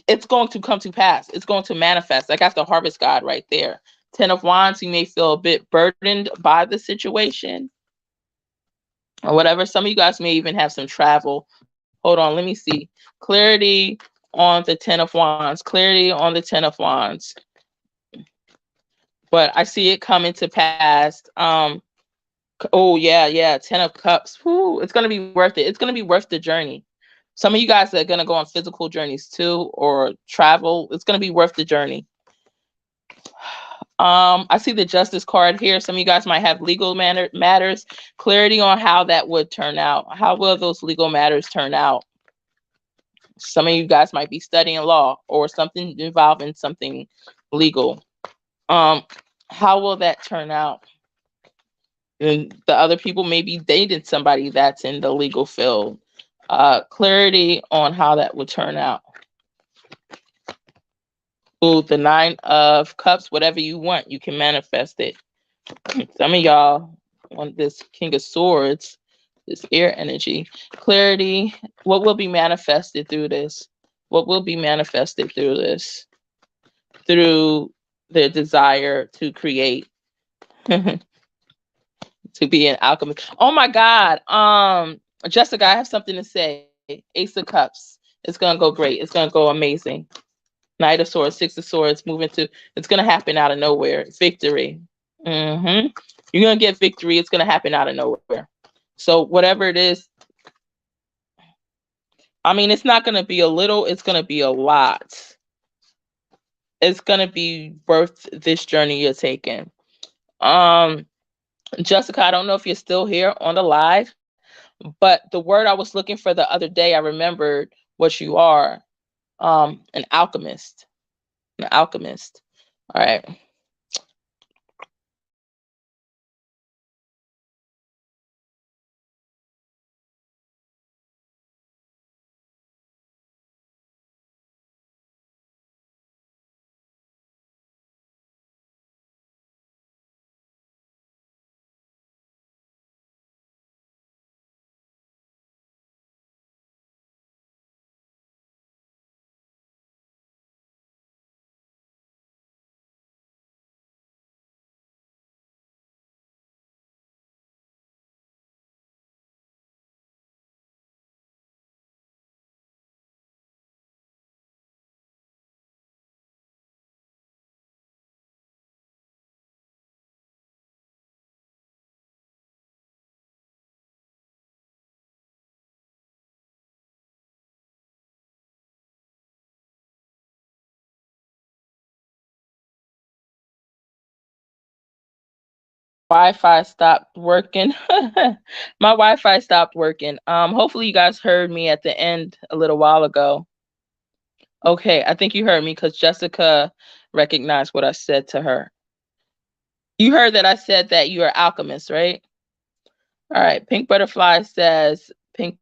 it's going to come to pass. It's going to manifest. I got the Harvest God right there. 10 of Wands, you may feel a bit burdened by the situation or whatever. Some of you guys may even have some travel. Hold on, let me see. Clarity on the 10 of Wands. Clarity on the 10 of Wands. But I see it coming to pass. Oh, yeah. 10 of Cups. Whew, it's going to be worth it. It's going to be worth the journey. Some of you guys are going to go on physical journeys too, or travel. It's going to be worth the journey. I see the Justice card here. Some of you guys might have legal matters. Clarity on how that would turn out. How will those legal matters turn out? Some of you guys might be studying law or something involving something legal. How will that turn out? And the other people may be dating somebody that's in the legal field. Clarity on how that would turn out. Ooh, the 9 of Cups, whatever you want, you can manifest it. Some of y'all want this King of Swords, this air energy. Clarity, what will be manifested through this? What will be manifested through this? Through the desire to create, to be an alchemist. Oh my God. Jessica, I have something to say. Ace of Cups. It's gonna go great. It's gonna go amazing. Knight of Swords, Six of Swords, moving to, it's gonna happen out of nowhere. Victory. You're gonna get victory. It's gonna happen out of nowhere. So whatever it is, I mean, it's not gonna be a little, it's gonna be a lot. It's gonna be worth this journey you're taking. Jessica, I don't know if you're still here on the live, but the word I was looking for the other day, I remembered what you are. An alchemist. An alchemist. All right. Wi-Fi stopped working. My Wi-Fi stopped working. Hopefully you guys heard me at the end a little while ago. Okay, I think you heard me because Jessica recognized what I said to her. You heard that I said that you are alchemist, right? All right, Pink Butterfly says pink.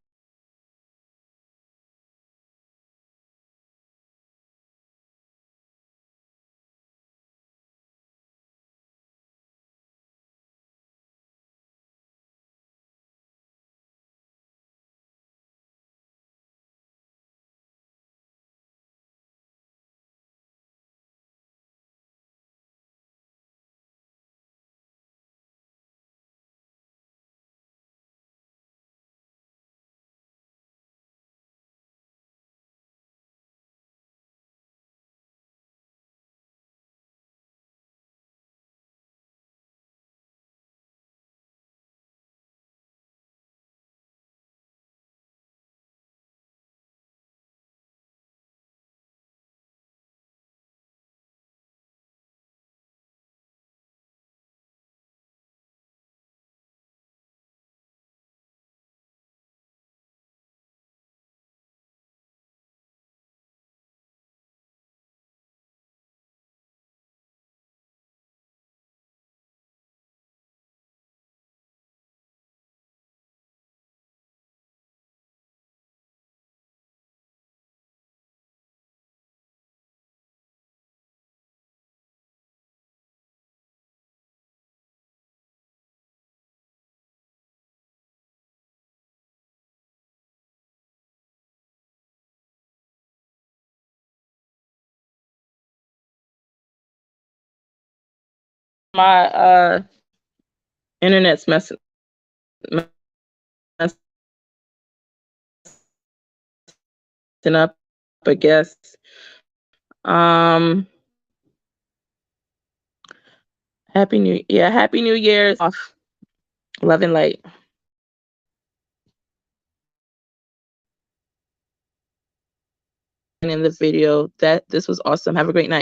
My internet's messing up, I guess. Happy New Year's off. Love and light. In the video, that this was awesome. Have a great night.